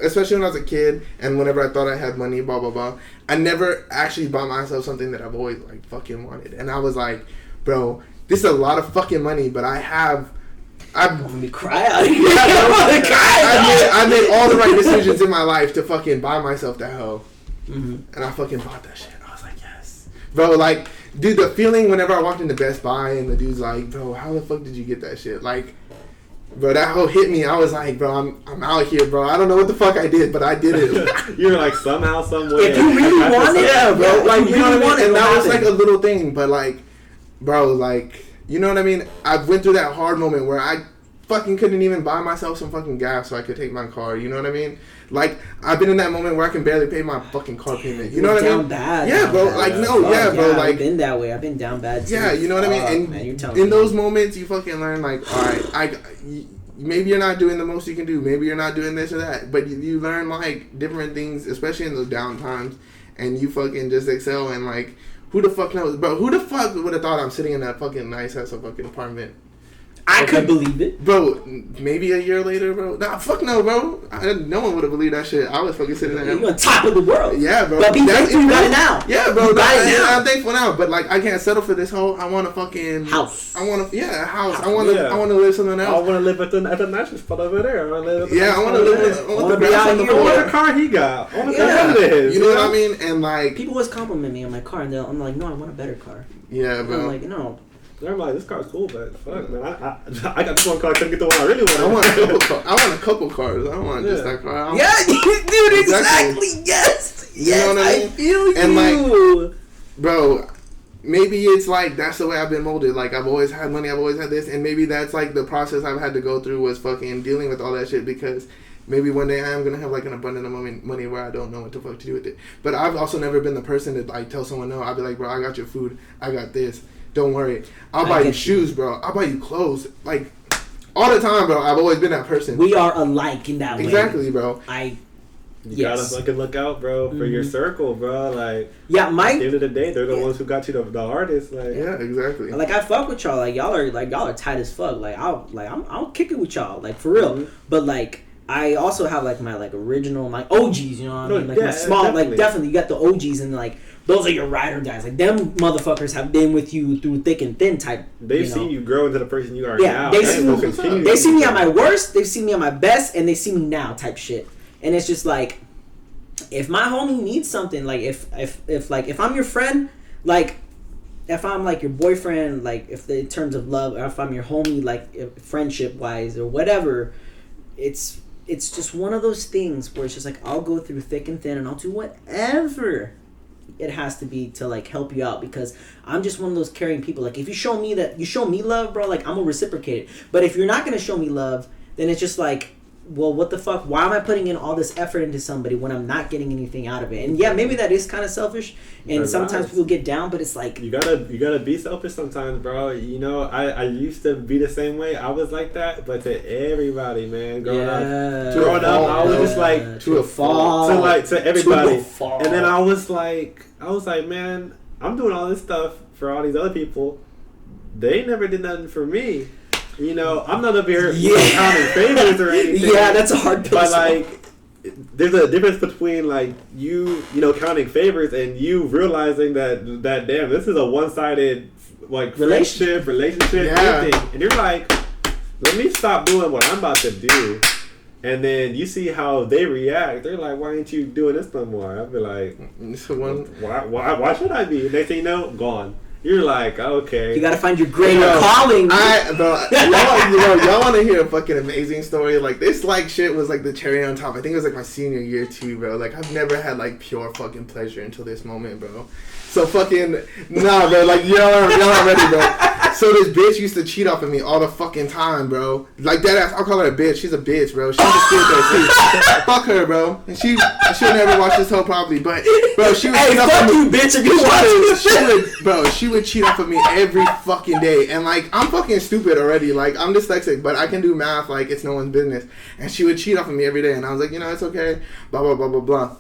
C: especially when I was a kid, and whenever I thought I had money, blah blah blah. I never actually bought myself something that I've always like fucking wanted, and I was like, bro, this is a lot of fucking money, but I'm
A: gonna cry out here.
C: I made all the right decisions in my life to fucking buy myself that hoe, and I fucking bought that shit. I was like, yes, bro. Like, dude, the feeling whenever I walked into Best Buy and the dude's like, bro, how the fuck did you get that shit? Like, bro, that hoe hit me. I was like, bro, I'm out here, bro. I don't know what the fuck I did, but I did it.
B: You were like, somehow, some way.
A: If you really want it,
C: yeah, bro. Like, you know what I mean? And that was
A: happened?
C: like a little thing, but like, bro, like, you know what I mean? I went through that hard moment where I fucking couldn't even buy myself some fucking gas so I could take my car. You know what I mean? Like, I've been in that moment where I can barely pay my fucking car payment. You know what I mean?
A: Down bad.
C: Yeah, bro. Like, no, yeah, bro. Like,
A: I've been that way. I've been down bad too.
C: Yeah, you know what I mean? And
A: man, you're telling
C: in
A: me.
C: those moments, you fucking learn, like, all right, maybe you're not doing the most you can do. Maybe you're not doing this or that. But you learn, like, different things, especially in those down times. And you fucking just excel. And, like, who the fuck knows? Bro, who the fuck would have thought I'm sitting in that fucking nice ass fucking apartment?
A: I could believe it.
C: Bro, maybe a year later, bro. Nah, fuck no, bro. No one would have believed that shit. I was fucking sitting there.
A: You're on top of the world.
C: Yeah, bro.
A: But be thankful you got it now.
C: Yeah, bro.
A: You got it now.
C: I'm thankful now. But, like, I can't settle for this whole, I want a fucking
A: house.
C: I want a house. I want to live something else.
B: I want to live at the mattress spot over there. I want to
C: live
B: on the ground. I want the car he got. I want the car
C: you know what I mean? And, like,
A: people always compliment me on my car, and I'm like, no, I want a better car.
C: Yeah, bro.
A: I'm like, no.
B: I'm like, this car's cool, but fuck, man, I got this one car. I couldn't get the one I really want.
C: I want a couple cars. I don't want just that car.
A: Dude, exactly. Yes.
C: You know what I mean?
A: I feel you.
C: And, like, bro, maybe it's like that's the way I've been molded. Like, I've always had money. I've always had this, and maybe that's like the process I've had to go through was fucking dealing with all that shit because Maybe one day I am gonna have like an abundant amount of money where I don't know what the fuck to do with it. But I've also never been the person to like tell someone no. I'll be like, bro, I got your food. I got this. Don't worry. I'll buy you shoes, bro. I'll buy you clothes. Like all the time, bro. I've always been that person.
A: We are alike in that way.
C: Exactly, bro.
B: You gotta fucking look out, bro, for your circle, bro. Like,
A: at
B: the end of the day, they're the ones who got you the hardest. Like,
C: yeah, exactly.
A: Like, I fuck with y'all. Like, y'all are tight as fuck. Like, I'll kick it with y'all. Like, for real. But like, I also have like my like original, my OGs. You know what I mean? Like my small, definitely. Like definitely, you got the OGs and like those are your ride or dies. Like them motherfuckers have been with you through thick and thin type.
B: They've seen you grow into the person you are now.
A: They see me at my worst. They've seen me at my best, and they see me now type shit. And it's just like, if my homie needs something, like if I'm your friend, like if I'm like your boyfriend, like in terms of love, or if I'm your homie, like friendship wise or whatever, it's just one of those things where it's just like I'll go through thick and thin and I'll do whatever it has to be to like help you out, because I'm just one of those caring people. Like if you show me love, bro, like I'm gonna reciprocate it. But if you're not gonna show me love, then it's just like, well, what the fuck? Why am I putting in all this effort into somebody when I'm not getting anything out of it? And yeah, maybe that is kind of selfish, and sometimes people get down, but it's like
B: you gotta be selfish sometimes, bro. You know, I used to be the same way. I was like that, but to everybody, man, growing up, I was just like
C: to a fault,
B: to everybody, and then I was like, man, I'm doing all this stuff for all these other people. They never did nothing for me. You know, I'm not up here counting favors or anything.
A: Yeah, that's a hard pill.
B: But like, there's a difference between like you know, counting favors and you realizing that damn, this is a one-sided like relationship, everything. And you're like, let me stop doing what I'm about to do. And then you see how they react. They're like, why ain't you doing this no more? I'll be like, why should I be? Next thing you know, gone. You're like, okay.
A: You gotta find your greater calling.
C: Y'all want to hear a fucking amazing story? Like, this, like, shit was, like, the cherry on top. I think it was, like, my senior year, too, bro. Like, I've never had, like, pure fucking pleasure until this moment, bro. So, fucking, nah, bro. Like, y'all aren't ready, bro. So, this bitch used to cheat off of me all the fucking time, bro. Like, that ass, I'll call her a bitch. She's a bitch, bro. She's a bitch, though, too. Fuck her, bro. And she'll never watch this whole probably, but, bro, she would cheat off of me.
A: You, bitch, if you watch this.
C: She would cheat off of me every fucking day. And, like, I'm fucking stupid already. Like, I'm dyslexic, but I can do math like it's no one's business. And she would cheat off of me every day. And I was like, you know, it's okay. Blah, blah, blah, blah, blah.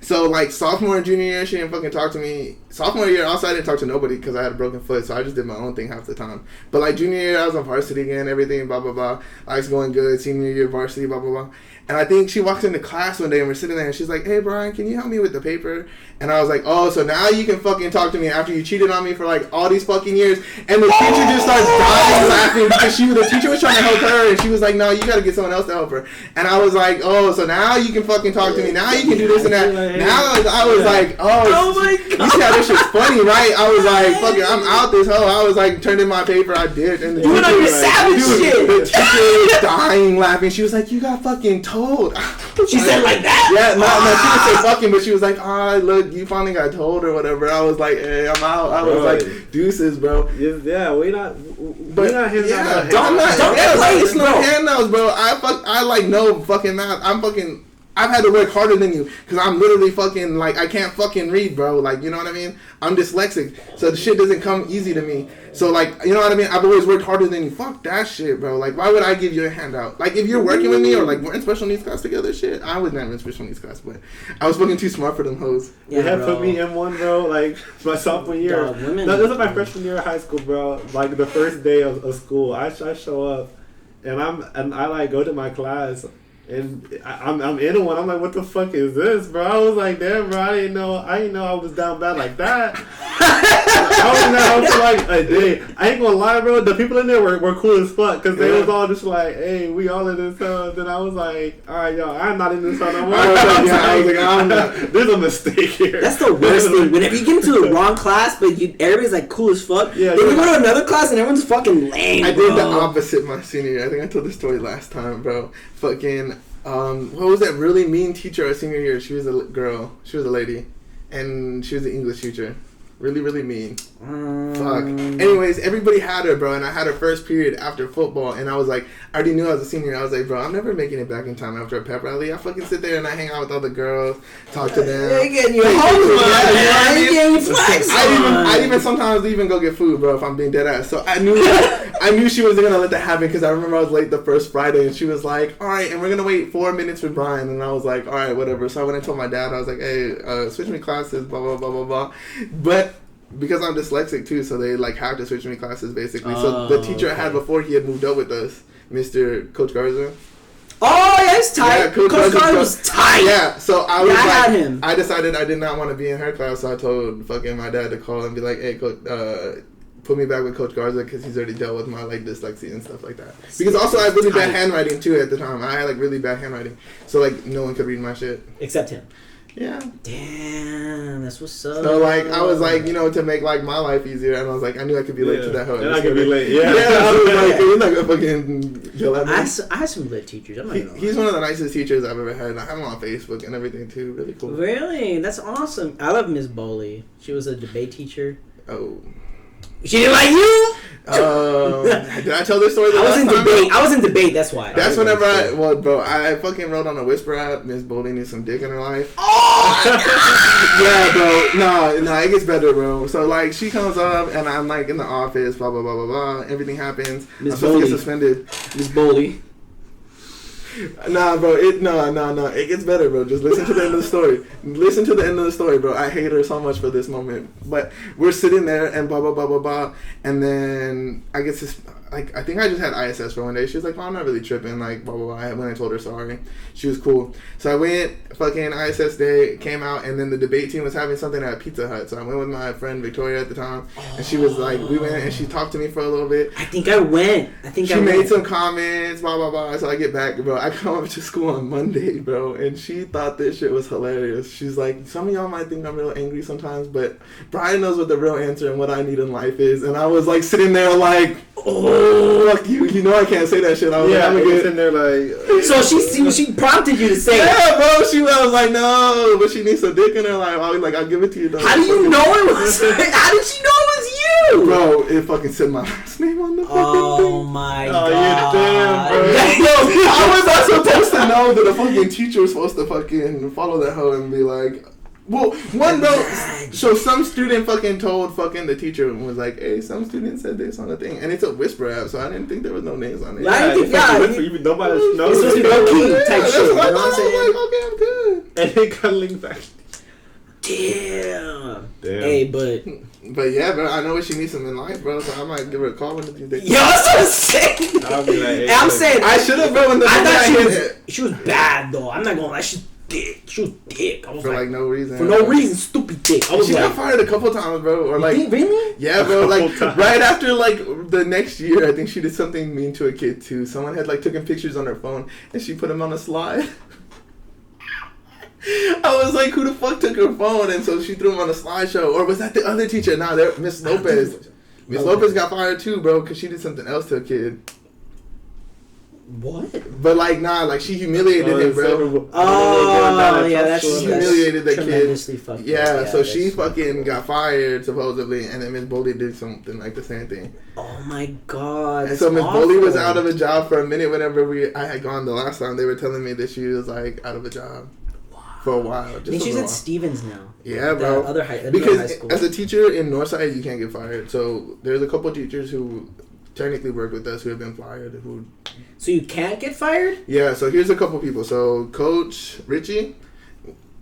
C: So, like, sophomore and junior year, she didn't fucking talk to me. Sophomore year, also, I didn't talk to nobody because I had a broken foot, so I just did my own thing half the time. But, like, junior year, I was on varsity again, everything, blah, blah, blah. Life's going good. Senior year, varsity, blah, blah, blah. And I think she walked into class one day and we're sitting there and she's like, hey, Brian, can you help me with the paper? And I was like, oh, so now you can fucking talk to me after you cheated on me for like all these fucking years. And the teacher just starts dying laughing because the teacher was trying to help her and she was like, no, you got to get someone else to help her. And I was like, oh, so now you can fucking talk to me. Now you can do this and that. Now I was like, oh my God. You see how this shit's funny, right? I was like, fucking, I'm out this hoe. I was like, turned in my paper. I did. And the
A: you went on your savage shit.
C: The teacher was dying laughing. She was like, you got fucking told.
A: She said like that?
C: Yeah, no, she didn't say fucking, but she was like, look, you finally got told or whatever. I was like, hey, I'm out. I was like, deuces, bro.
B: Yeah, we're not handing out.
C: Don't get played. No handouts, bro. I like no fucking math. I've had to work harder than you because I'm literally fucking like I can't fucking read, bro. Like, you know what I mean? I'm dyslexic, so the shit doesn't come easy to me. So like, you know what I mean? I've always worked harder than you. Fuck that shit, bro. Like, why would I give you a handout? Like, if you're working with me or like we're in special needs class together, shit. I was never in special needs class, but I was fucking too smart for them hoes.
B: Yeah, they had put me in one, bro. Like my sophomore year. No, this was my freshman year of high school, bro. Like the first day of school, I show up, and I like go to my class. And I'm in one. I'm like, what the fuck is this, bro? I was like, damn, bro. I didn't know I was down bad like that. I was down for like a day. I ain't gonna lie, bro. The people in there were cool as fuck because they was all just like, hey, we all in this house. Then I was like, all right, y'all, I'm not in this house no more. I'm not. There's a mistake here.
A: That's the worst thing. Whenever you get into the wrong class, but everybody's like cool as fuck. Yeah. Then you go to another class and everyone's fucking lame.
C: I did the opposite my senior year. I think I told this story last time, bro. Fucking. What was that really mean teacher our senior year? She was a girl. She was a lady. And she was an English teacher. Really, really mean. Fuck. Anyways, everybody had her, bro, and I had her first period after football, and I was like, I already knew I was a senior. I was like, bro, I'm never making it back in time after a pep rally. I fucking sit there and I hang out with all the girls, talk to them.
A: You're getting your homework.
C: I even sometimes even go get food, bro, if I'm being dead ass. So I knew she wasn't gonna let that happen because I remember I was late the first Friday, and she was like, all right, and we're gonna wait 4 minutes for Brian, and I was like, all right, whatever. So I went and told my dad, I was like, hey, switch me classes, blah blah blah blah blah. But because I'm dyslexic too, so they like have to switch me classes basically. So the teacher I had before, he had moved up with us, Coach Garza.
A: Oh, yeah, he's tight.
C: Yeah,
A: Coach Garza was tight.
C: Yeah, so I was
A: had him.
C: I decided I did not want to be in her class, so I told fucking my dad to call and be like, hey, Coach, put me back with Coach Garza because he's already dealt with my like dyslexia and stuff like that. Because also I had really bad handwriting too at the time. I had like really bad handwriting, so like no one could read my shit
A: except him.
C: Yeah.
A: Damn, that's what's up.
C: So like I was like, you know, to make like my life easier, and I was like, I knew I could be late to that hoe.
B: And I could be late. Yeah.
C: I was like, you're not gonna fucking yell at me.
A: I had some lit teachers. I'm not gonna lie.
C: He's one of the nicest teachers I've ever had. I have him on Facebook and everything too. Really cool.
A: Really? That's awesome. I love Miss Bowley. She was a debate teacher.
C: Oh.
A: She didn't like you?
C: Did I tell this story?
A: I was in debate. That's why.
C: That's whenever I fucking wrote on a Whisper app. Miss Bowley needs some dick in her life.
A: Oh!
C: Yeah, bro. No, it gets better, bro. So like, she comes up and I'm like in the office, blah blah blah blah blah. Everything happens.
A: Miss
C: I'm supposed
A: Bowley.
C: to get suspended.
A: Miss Bowley.
C: Nah, bro. No. It gets better, bro. Just listen to the end of the story. Listen to the end of the story, bro. I hate her so much for this moment. But we're sitting there and blah blah blah blah blah, and then I get this. Like, I think I just had ISS for one day. She was like, oh, I'm not really tripping, like, blah, blah, blah. When I told her sorry, she was cool. So I went, fucking ISS day, came out, and then the debate team was having something at Pizza Hut. So I went with my friend Victoria at the time, and she was like, we went, and she talked to me for a little bit.
A: I think I went.
C: She made some comments, blah, blah, blah. So I get back, bro. I come up to school on Monday, bro, and she thought this shit was hilarious. She's like, some of y'all might think I'm real angry sometimes, but Brian knows what the real answer and what I need in life is. And I was, like, sitting there, like, oh, fuck you. You know I can't say that shit. I was like, I'm
B: sitting there like...
A: So she prompted you to say it.
C: Yeah, bro. I was like, no, but she needs some dick in her life. I was like, I'll give it to you. Though.
A: How do you know it was... How did she know it was you?
C: Bro, it fucking said my last name on the fucking thing.
A: Oh, my God.
B: Oh, you damn, bro.
C: Yo, how was I supposed to know that a fucking teacher was supposed to fucking follow that hoe and be like... Well, one bro, so some student fucking told fucking the teacher and was like, hey, some student said this on the thing. And it's a Whisper app, so I didn't think there was no names on it.
B: Even nobody knows.
A: It's supposed to be low-key type shit, you know what I'm saying?
C: Like, okay, I'm good.
B: And it got linked back.
A: Damn. Hey,
C: But yeah, bro, I know what she needs some in life, bro, so I might give her a call one of these days.
A: Yo, that's what I'm saying.
B: I'll be like, hey,
A: I'm saying,
C: I should have, bro,
A: I thought she was bad, though. I'm not gonna lie, she's thick. She was thick. I was
C: for like no reason.
A: For no reason, stupid thick. I was
C: she got fired a couple times, bro. Or like,
A: really?
C: Yeah, bro. Like right after like the next year, I think she did something mean to a kid too. Someone had like taken pictures on her phone and she put him on a slide. I was like, who the fuck took her phone? And so she threw him on a slideshow. Or was that the other teacher? Nah, Miss Lopez. Miss Lopez got fired too, bro, because she did something else to a kid.
A: What?
C: But like, nah, like she humiliated him, bro.
A: Oh, yeah, that's
C: she humiliated the kid.
A: Yeah,
C: so she fucking got fired supposedly, and then Miss Bowley did something like the same thing.
A: Oh my God!
C: And so Miss Bowley was out of a job for a minute. Whenever I had gone the last time, they were telling me that she was like out of a job for a while.
A: I think she's at Stevens now.
C: Yeah, bro.
A: Because
C: high school. As a teacher in Northside, you can't get fired. So there's a couple teachers who technically work with us who have been fired.
A: So you can't get fired?
C: Yeah, so here's a couple people. So Coach Richie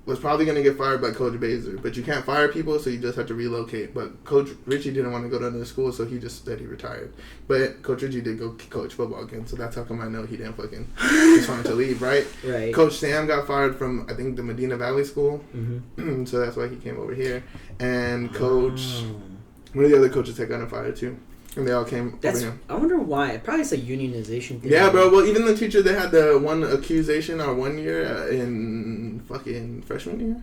C: was probably going to get fired by Coach Baser, but you can't fire people, so you just have to relocate. But Coach Richie didn't want to go to another school, so he just said he retired. But Coach Richie did go coach football again, so that's how come I know he didn't fucking just wanted to leave, right?
A: Right.
C: Coach Sam got fired from, I think, the Medina Valley School,
A: mm-hmm.
C: So that's why he came over here. And Coach, one of the other coaches had gotten fired too. And they all came over him.
A: I wonder why. Probably it's a unionization thing.
C: Yeah, bro. Well, even the teacher, they had the one accusation our 1 year in fucking freshman year.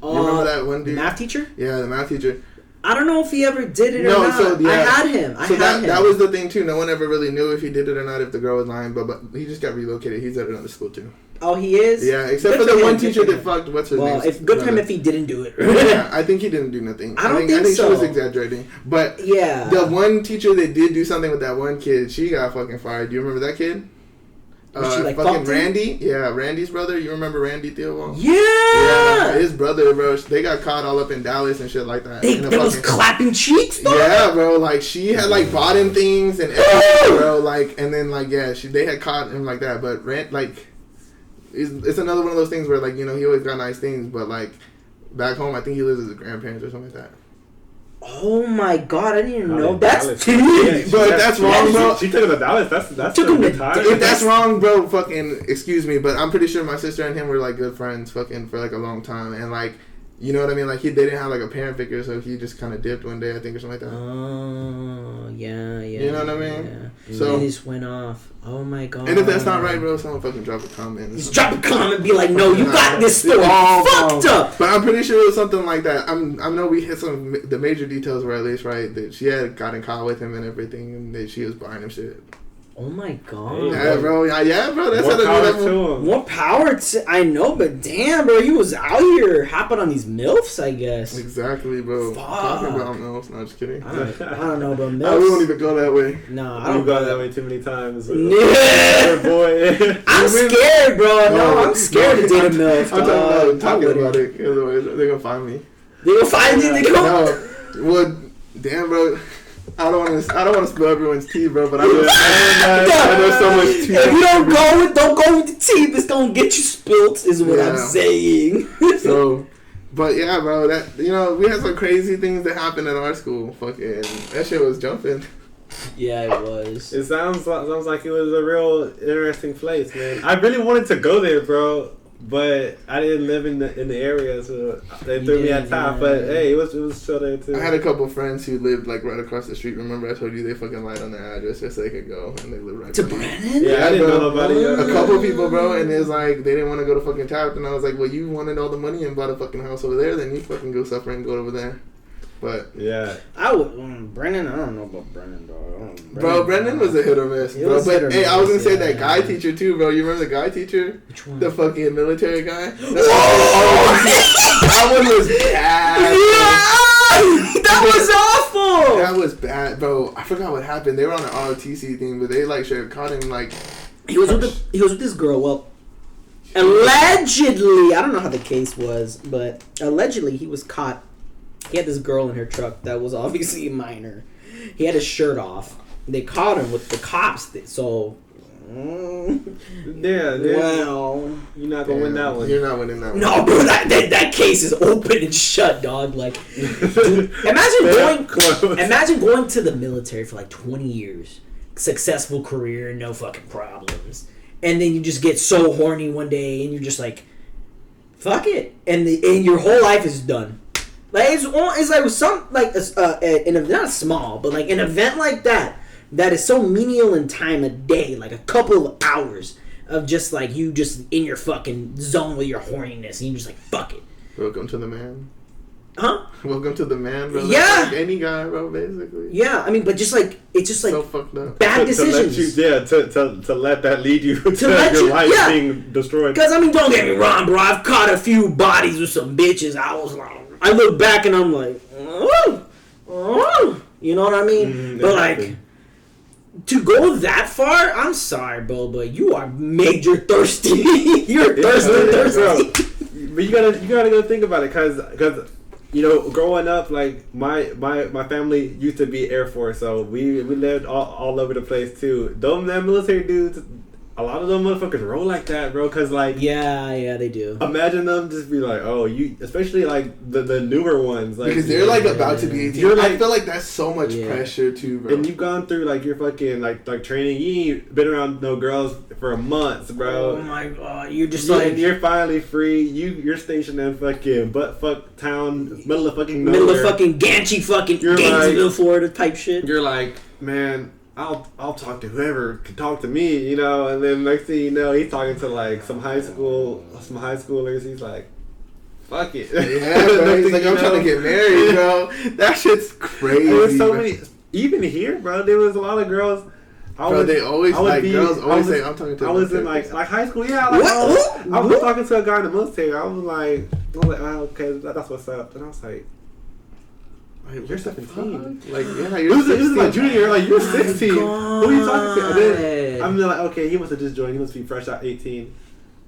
A: You
C: remember that one dude?
A: Math teacher?
C: Yeah, the math teacher.
A: I don't know if he ever did it or not. I had him.
C: That was the thing too. No one ever really knew if he did it or not. If the girl was lying, but he just got relocated. He's at another school too.
A: Oh, he is.
C: Yeah, except for the one teacher that fucked. What's her name?
A: Well, good for him if he didn't do it.
C: Yeah, I think he didn't do nothing.
A: I think so.
C: She was exaggerating. But
A: yeah,
C: the one teacher that did do something with that one kid, she got fucking fired. Do you remember that kid?
A: She, like,
C: fucking Randy? Yeah, Randy's brother. You remember Randy Theobald?
A: Yeah!
C: His brother, bro. They got caught all up in Dallas and shit like that.
A: They was clapping cheeks, though?
C: Yeah, bro. Like, she had, like, bought him things and everything, bro. Like, and then, like, yeah, they had caught him like that. But, it's another one of those things where, like, you know, he always got nice things. But, like, back home, I think he lives with his grandparents or something like that.
A: Oh my god, I didn't even know. That's
C: but that's wrong, bro.
B: She took him to Dallas. That's
A: took him to
C: If that's wrong, bro, fucking excuse me, but I'm pretty sure my sister and him were like good friends, fucking for like a long time, and like, you know what I mean? Like they didn't have like a parent figure, so he just kind of dipped one day, I think, or something like that.
A: Oh yeah. You
C: know what I mean?
A: Yeah.
C: So
A: he just went off. Oh my god.
C: And if that's not right, bro, someone fucking drop a comment.
A: Just drop a comment, be like, no, you got this story fucked up.
C: But I'm pretty sure it was something like that. I know we hit the major details were at least right, that she had gotten caught with him and everything, and that she was buying him shit.
A: Oh my god.
C: Yeah, bro. Yeah, bro. That's
B: more
C: how
B: power to him.
A: More power to. I know, but damn, bro, he was out here hopping on these milfs, I guess.
C: Exactly, bro.
A: Fuck.
C: Talking about milfs. No, just kidding.
A: I don't know, bro.
C: I won't even go that way.
A: No, I don't
B: go that way too many times.
A: Yeah.
B: Boy.
A: I'm scared, bro. No, I'm scared to date a milf.
C: I'm talking about it. Otherwise, they're gonna find me.
A: They gonna find you. They
C: No. Well, damn, bro. I don't want to spill everyone's tea, bro. But I know so much tea.
A: If you don't go with the tea. It's gonna get you spilt. Is what I'm saying.
C: So, but yeah, bro. That we had some crazy things that happened at our school. Fucking that shit was jumping.
A: Yeah, it was.
B: It sounds like it was a real interesting place, man. I really wanted to go there, bro. But I didn't live in the area, so they threw me at top. But hey, it was chill there too.
C: I had a couple friends who lived like right across the street. Remember, I told you they fucking lied on their address just so they could go, and they lived right
A: to Brandon.
C: Yeah,
B: I didn't know nobody.
C: A couple people, bro, and it's like they didn't want to go to fucking Taft, and I was like, well, you wanted all the money and bought a fucking house over there, then you fucking go suffer and go over there. But
B: yeah,
A: I would Brennan. I don't know about Brennan, dog.
C: Bro, Brennan was a hit or miss, bro. But hey, I was gonna say that guy teacher too, bro. You remember the guy teacher?
A: Which one?
C: The fucking military guy. That one was bad.
A: Yeah, that was awful.
C: That was bad, bro. I forgot what happened. They were on an ROTC thing, but they like caught him like.
A: He was with this girl. Well, allegedly, I don't know how the case was, but allegedly he was caught. He had this girl in her truck that was obviously a minor. He had his shirt off. They caught him with the cops. So,
B: yeah.
A: Well,
B: you're not gonna win that one.
C: You're not winning that one.
A: No, bro, that case is open and shut, dog. Like, dude, imagine going to the military for like 20 years, successful career, no fucking problems, and then you just get so horny one day and you're just like, fuck it, and your whole life is done. Like it's like some like not small, but like an event like that is so menial in time, a day, like a couple of hours of just like you just in your fucking zone with your horniness, and you're just like, fuck it.
C: Welcome to the man.
A: Huh?
C: Welcome to the man, bro.
A: Yeah.
C: Like any guy, bro, basically.
A: Yeah, I mean, but just like it's just like
C: so fucked up.
A: Bad decisions.
B: To let that lead you to your life being destroyed.
A: Because I mean, don't get me wrong, bro. I've caught a few bodies with some bitches. I look back and I'm like, oh, you know what I mean? But like, to go that far, I'm sorry, bro, but you are major thirsty. You're thirsty.
B: But you gotta go think about it, because growing up, like my family used to be Air Force, so we lived all over the place too. Them military dudes, a lot of them motherfuckers roll like that, bro. Cause like
A: yeah, they do.
B: Imagine them just be like, oh, you, especially like the newer ones, like
C: because they're like about to be 18.
B: Like,
C: I feel like that's so much pressure too, bro.
B: And you've gone through like your fucking like training. You ain't been around no girls for months, bro.
A: Oh my god, you're just
B: you're finally free. You're stationed in fucking buttfuck town, middle of fucking
A: Ganchi fucking Gainesville, Florida type shit.
B: You're like, man, I'll talk to whoever can talk to me, and then next thing you know, he's talking to like some high schoolers. He's like, fuck it.
C: Yeah, bro. He's like, I'm trying to get married, bro. That shit's crazy.
B: There was so many. Even here, bro, there was a lot of girls.
C: They always like girls always say, I'm talking to.
B: I was in like high school. Yeah, like I was talking to a guy in the military. I was like, oh, okay, that's what's up. And I was like, you're 17.
C: Like, yeah, you're 16.
B: This is my junior year. Like, you're 16. Who are you talking to? And then I'm like, okay, he must have just joined. He must be fresh out 18.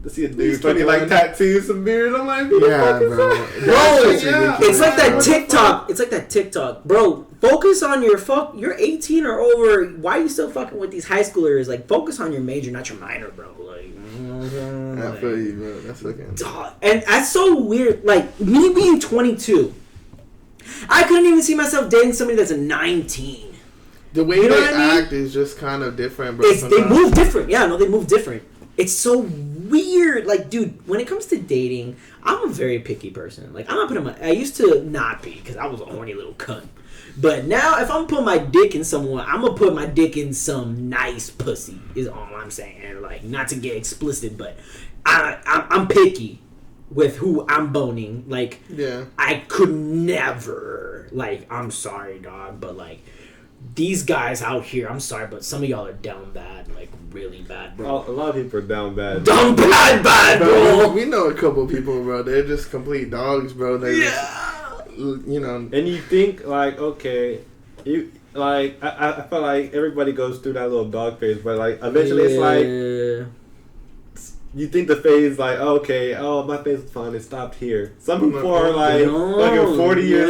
B: To see a dude fucking like tattoos, some beard. I'm like,
C: yeah, bro.
A: Yeah. It's like that TikTok. It's like that TikTok, bro. Focus on your You're 18 or over. Why are you still fucking with these high schoolers? Like, focus on your major, not your minor, bro. Like,
C: I feel you, bro. That's fucking.
A: And that's so weird. Like me being 22, I couldn't even see myself dating somebody that's a 19.
C: The way they act is just kind of different, bro.
A: They move different. Yeah, no, they move different. It's so weird. Like, dude, when it comes to dating, I'm a very picky person. Like, I'm not putting I used to not be because I was a horny little cunt. But now, if I'm putting my dick in someone, I'm gonna put my dick in some nice pussy. Is all I'm saying. And like, not to get explicit, but I'm picky with who I'm boning. Like,
C: yeah,
A: I could never. Like, I'm sorry, dog, but like. These guys out here, I'm sorry, but some of y'all are down bad, like really bad, bro.
B: A lot of people are down bad.
A: Down bad, bro.
C: We know a couple people, bro. They're just complete dogs, bro. They just, you know.
B: And you think like, okay, you like I feel like everybody goes through that little dog phase, but like eventually it's like. You think the phase like, okay, my phase is fine, it stopped here. Some people are like 40 years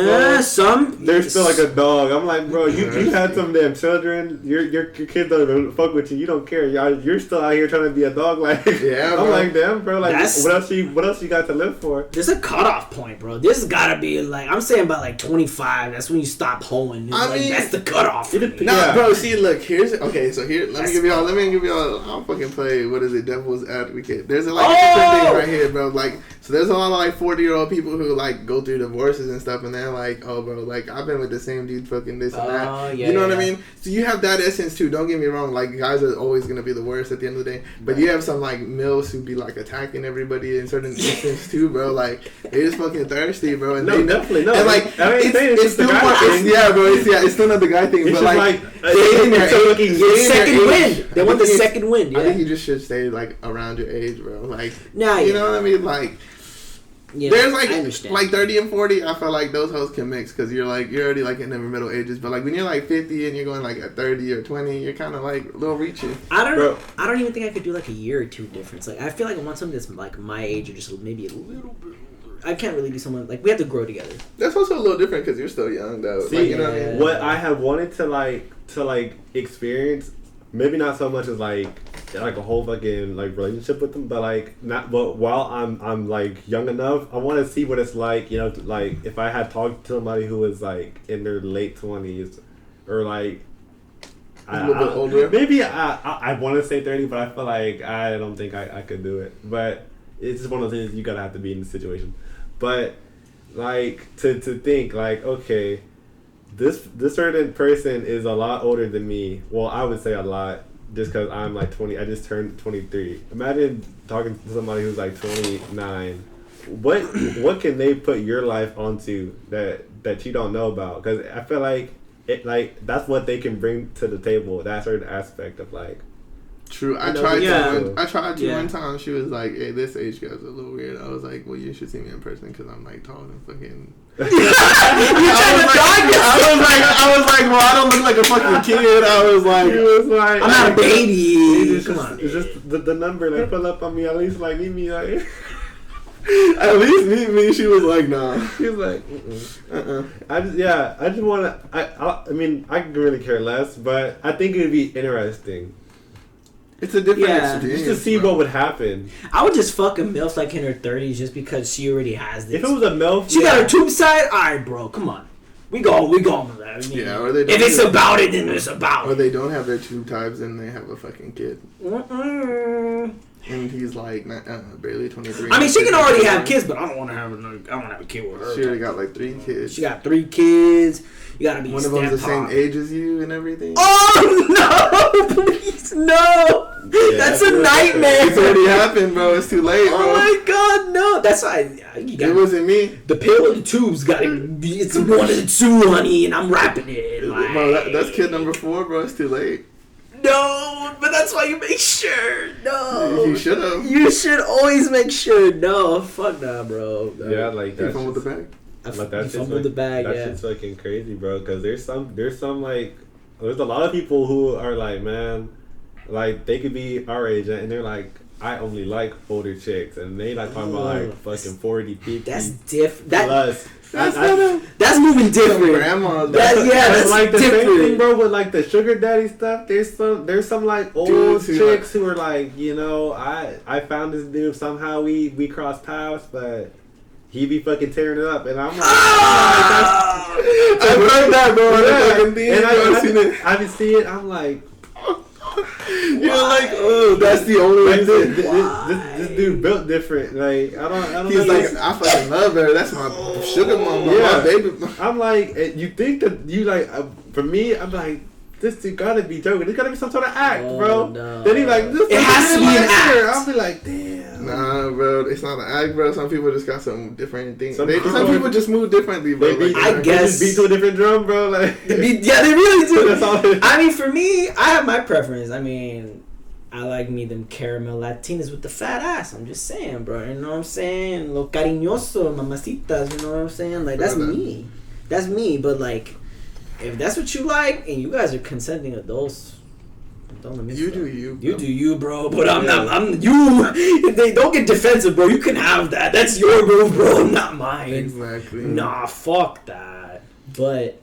B: old. They're still like a dog. I'm like, bro, you had some damn children. Your kids don't even fuck with you. You don't care. You're still out here trying to be a dog. Like,
C: yeah,
B: I'm like, damn, bro. Like, what else you got to live for?
A: There's a cutoff point, bro. This has gotta be like, I'm saying about like 25. That's when you stop hoeing. I mean, that's the cutoff.
C: Bro. See, look, let me give y'all. I'll fucking play. What is it? Devil's advocate. There's a different thing right here, bro. Like, so there's a lot of like 40-year-old people who like go through divorces and stuff, and they're like, oh, bro, like I've been with the same dude, fucking this and that. Yeah, you know what I mean? So you have that essence too. Don't get me wrong. Like, guys are always gonna be the worst at the end of the day, but you have some like milfs who be like attacking everybody in certain instances too, bro. Like, they're just fucking thirsty, bro. And
B: definitely no.
C: And like, it's still more. It's still not the guy thing, but like
A: second wind. They want the second wind. Yeah.
C: I think you just should stay like around your age, bro. Like,
A: nah,
C: you know what I mean? Like, there's like 30 and 40. I feel like those hoes can mix because you're already like in the middle ages. But like when you're like 50 and you're going like at 30 or 20, you're kind of like a little reaching.
A: I don't even think I could do like a year or two difference. Like I feel like I want something that's like my age or just maybe a little bit. I can't really do someone like we have to grow together.
C: That's also a little different because you're still young though.
B: See,
C: like, you know
B: what I have wanted to experience. Maybe not so much as like a whole fucking like relationship with them, but like not. But while I'm like young enough, I want to see what it's like. You know, like if I had talked to somebody who was like in their late 20s, or like
C: a little bit older.
B: Maybe I want to say 30, but I feel like I don't think I could do it. But it's just one of those things you gotta have to be in the situation. But like to think like, okay, this certain person is a lot older than me. Well, I would say a lot, just because I'm like 20. I just turned 23. Imagine talking to somebody who's like 29. What can they put your life onto that you don't know about? Because I feel like that's what they can bring to the table. That certain aspect of like.
C: True. I tried to one time. She was like, "Hey, this age gap's a little weird." I was like, "Well, you should see me in person because I'm like tall and fucking." I was like, "Well, I don't look like a fucking kid." I was like,
B: he was like,
A: "I'm not a baby."
B: Come on, it's just the number they pull up on me. At least like meet me like.
C: At least meet me. She was like, "Nah."
B: She was like, I just want to. I mean, I could really care less, but I think it'd be interesting.
C: It's a different experience.
B: Just to see what would happen.
A: I would just fuck a MILF like in her 30s just because she already has this.
B: If it was a MILF,
A: she got her tube side. All right, bro, come on. We go with that.
C: Yeah, or they
A: if it's about it, then it's about it.
C: Or they don't have their tube types and they have a fucking kid. And he's like barely 23.
A: I mean, she can already have kids, but I don't want to have a kid with her.
C: She already got like 3 kids.
A: She got 3 kids. You gotta be
C: one of them's the same age as you and everything.
A: Oh no! Please no! Yeah, that's a nightmare.
C: It's already happened, bro. It's too late, bro.
A: Oh my god, no! know. That's why
C: It wasn't me.
A: The pill or the tubes got to be. It's one of the two, honey, and I'm rapping it. Like,
C: Bro, that's kid number 4, bro. It's too late.
A: No, but that's why you make sure. No,
C: You should have.
A: You should always make sure. No, fuck nah, bro.
B: Yeah, like
C: You
B: that's
C: fumbled the bag.
B: like that shit's
A: fumbled the bag.
B: That
A: Yeah.
B: shit's fucking crazy, bro. Because there's some like there's a lot of people who are like, man, like they could be our age and they're like, I only like older chicks, and they like talking about like fucking 40, 50.
A: That's different.
B: Plus.
A: That's moving different.
C: Grandmas,
A: That's
B: like the
A: different.
B: same thing, bro. With like the sugar daddy stuff, there's some like old
C: Dudes who
B: chicks who are like, you know, I found this dude, somehow we crossed paths, but he be fucking tearing it up, and I'm like,
C: I've heard that, bro.
B: And I be see it. I'm like,
C: you're like, oh, that's the only
B: like
C: reason.
B: this dude built different. Like I don't.
C: He's
B: know.
C: like, I fucking love her. That's my sugar mama, my baby.
B: I'm like, you think that you like? For me, I'm like, this dude gotta be joking. There's gotta be some sort of act, bro.
A: No.
B: Then he like, this
A: it has to be an act.
B: I'll be like, damn.
C: Nah, bro, it's not an act, bro. Some people just got some different things.
B: Some
C: Some people just move differently, bro.
B: They beat,
A: I guess-
B: they just beat to a different drum, bro. Like,
A: Yeah, they really do.
B: That's all it is.
A: I mean, for me, I have my preference. I mean, I like me them caramel Latinas with the fat ass. I'm just saying, bro. You know what I'm saying? Lo cariñoso, mamacitas. You know what I'm saying? Like that's me. That's me. But like, if that's what you like, and you guys are consenting adults. Don't let me
C: You
A: stop.
C: do you.
A: You do you, bro. But I'm not. I'm you. They don't get defensive, bro. You can have that. That's your move, bro. Not mine.
C: Exactly.
A: Nah, fuck that. But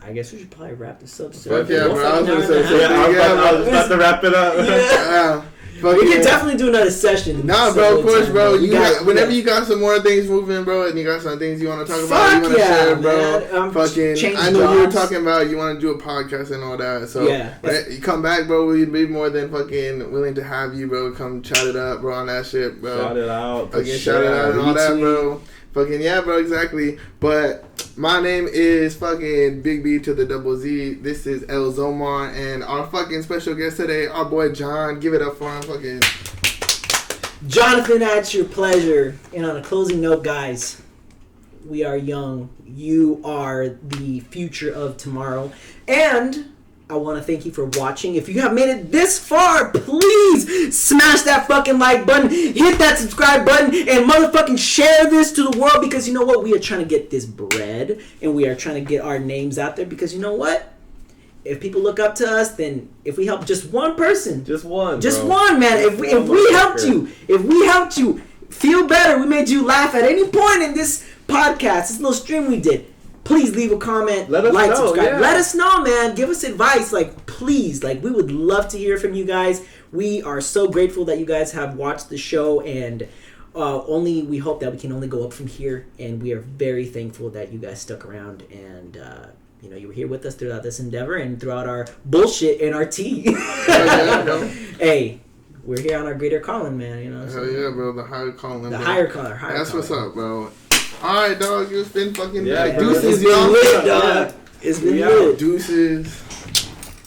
A: I guess we should probably wrap this up.
C: Fuck yeah, bro. I was gonna say,
B: I was about to wrap it up.
C: Yeah.
A: We can definitely do another session.
C: Nah, bro, of course,
A: time,
C: bro. You
A: got,
C: whenever you got some more things moving, bro, and you got some things you want to talk about,
A: Fuck
C: you want to
A: yeah,
C: share, bro.
A: man.
C: Fucking,
A: Change
C: I know you were
A: jobs.
C: talking about you want to do a podcast and all that. So
A: Yeah.
C: when you come back, bro. We'd be more than fucking willing to have you, bro. Come chat it up, bro, on that shit, bro.
B: Shout it out.
C: Fucking shout it out and all that, bro. Fucking yeah, bro, exactly. But my name is fucking Big B to the double Z. This is El Zomar, and our fucking special guest today, our boy John. Give it up for him, fucking.
A: Jonathan, at your pleasure. And on a closing note, guys, we are young. You are the future of tomorrow. And I want to thank you for watching. If you have made it this far, please smash that fucking like button, hit that subscribe button, and motherfucking share this to the world, because you know what? We are trying to get this bread, and we are trying to get our names out there, because you know what? If people look up to us, then if we help just one person,
B: Just one,
A: man. If we helped you feel better, we made you laugh at any point in this podcast, this little stream we did, please leave a comment,
B: Let us
A: like,
B: know,
A: subscribe.
B: yeah.
A: Let us know, man. Give us advice, like, please. Like, we would love to hear from you guys. We are so grateful that you guys have watched the show, and we hope that we can only go up from here, and we are very thankful that you guys stuck around, and you were here with us throughout this endeavor and throughout our bullshit and our tea. Hey, we're here on our greater calling, man. You know.
C: Hell yeah, bro. The higher calling.
A: The
C: bro.
A: higher calling.
C: That's what's up, bro. All right, dog. It's been fucking
B: Yeah, bro.
C: deuces,
A: It's been
C: y'all.
A: lit, dog. It's been lit.
C: Deuces.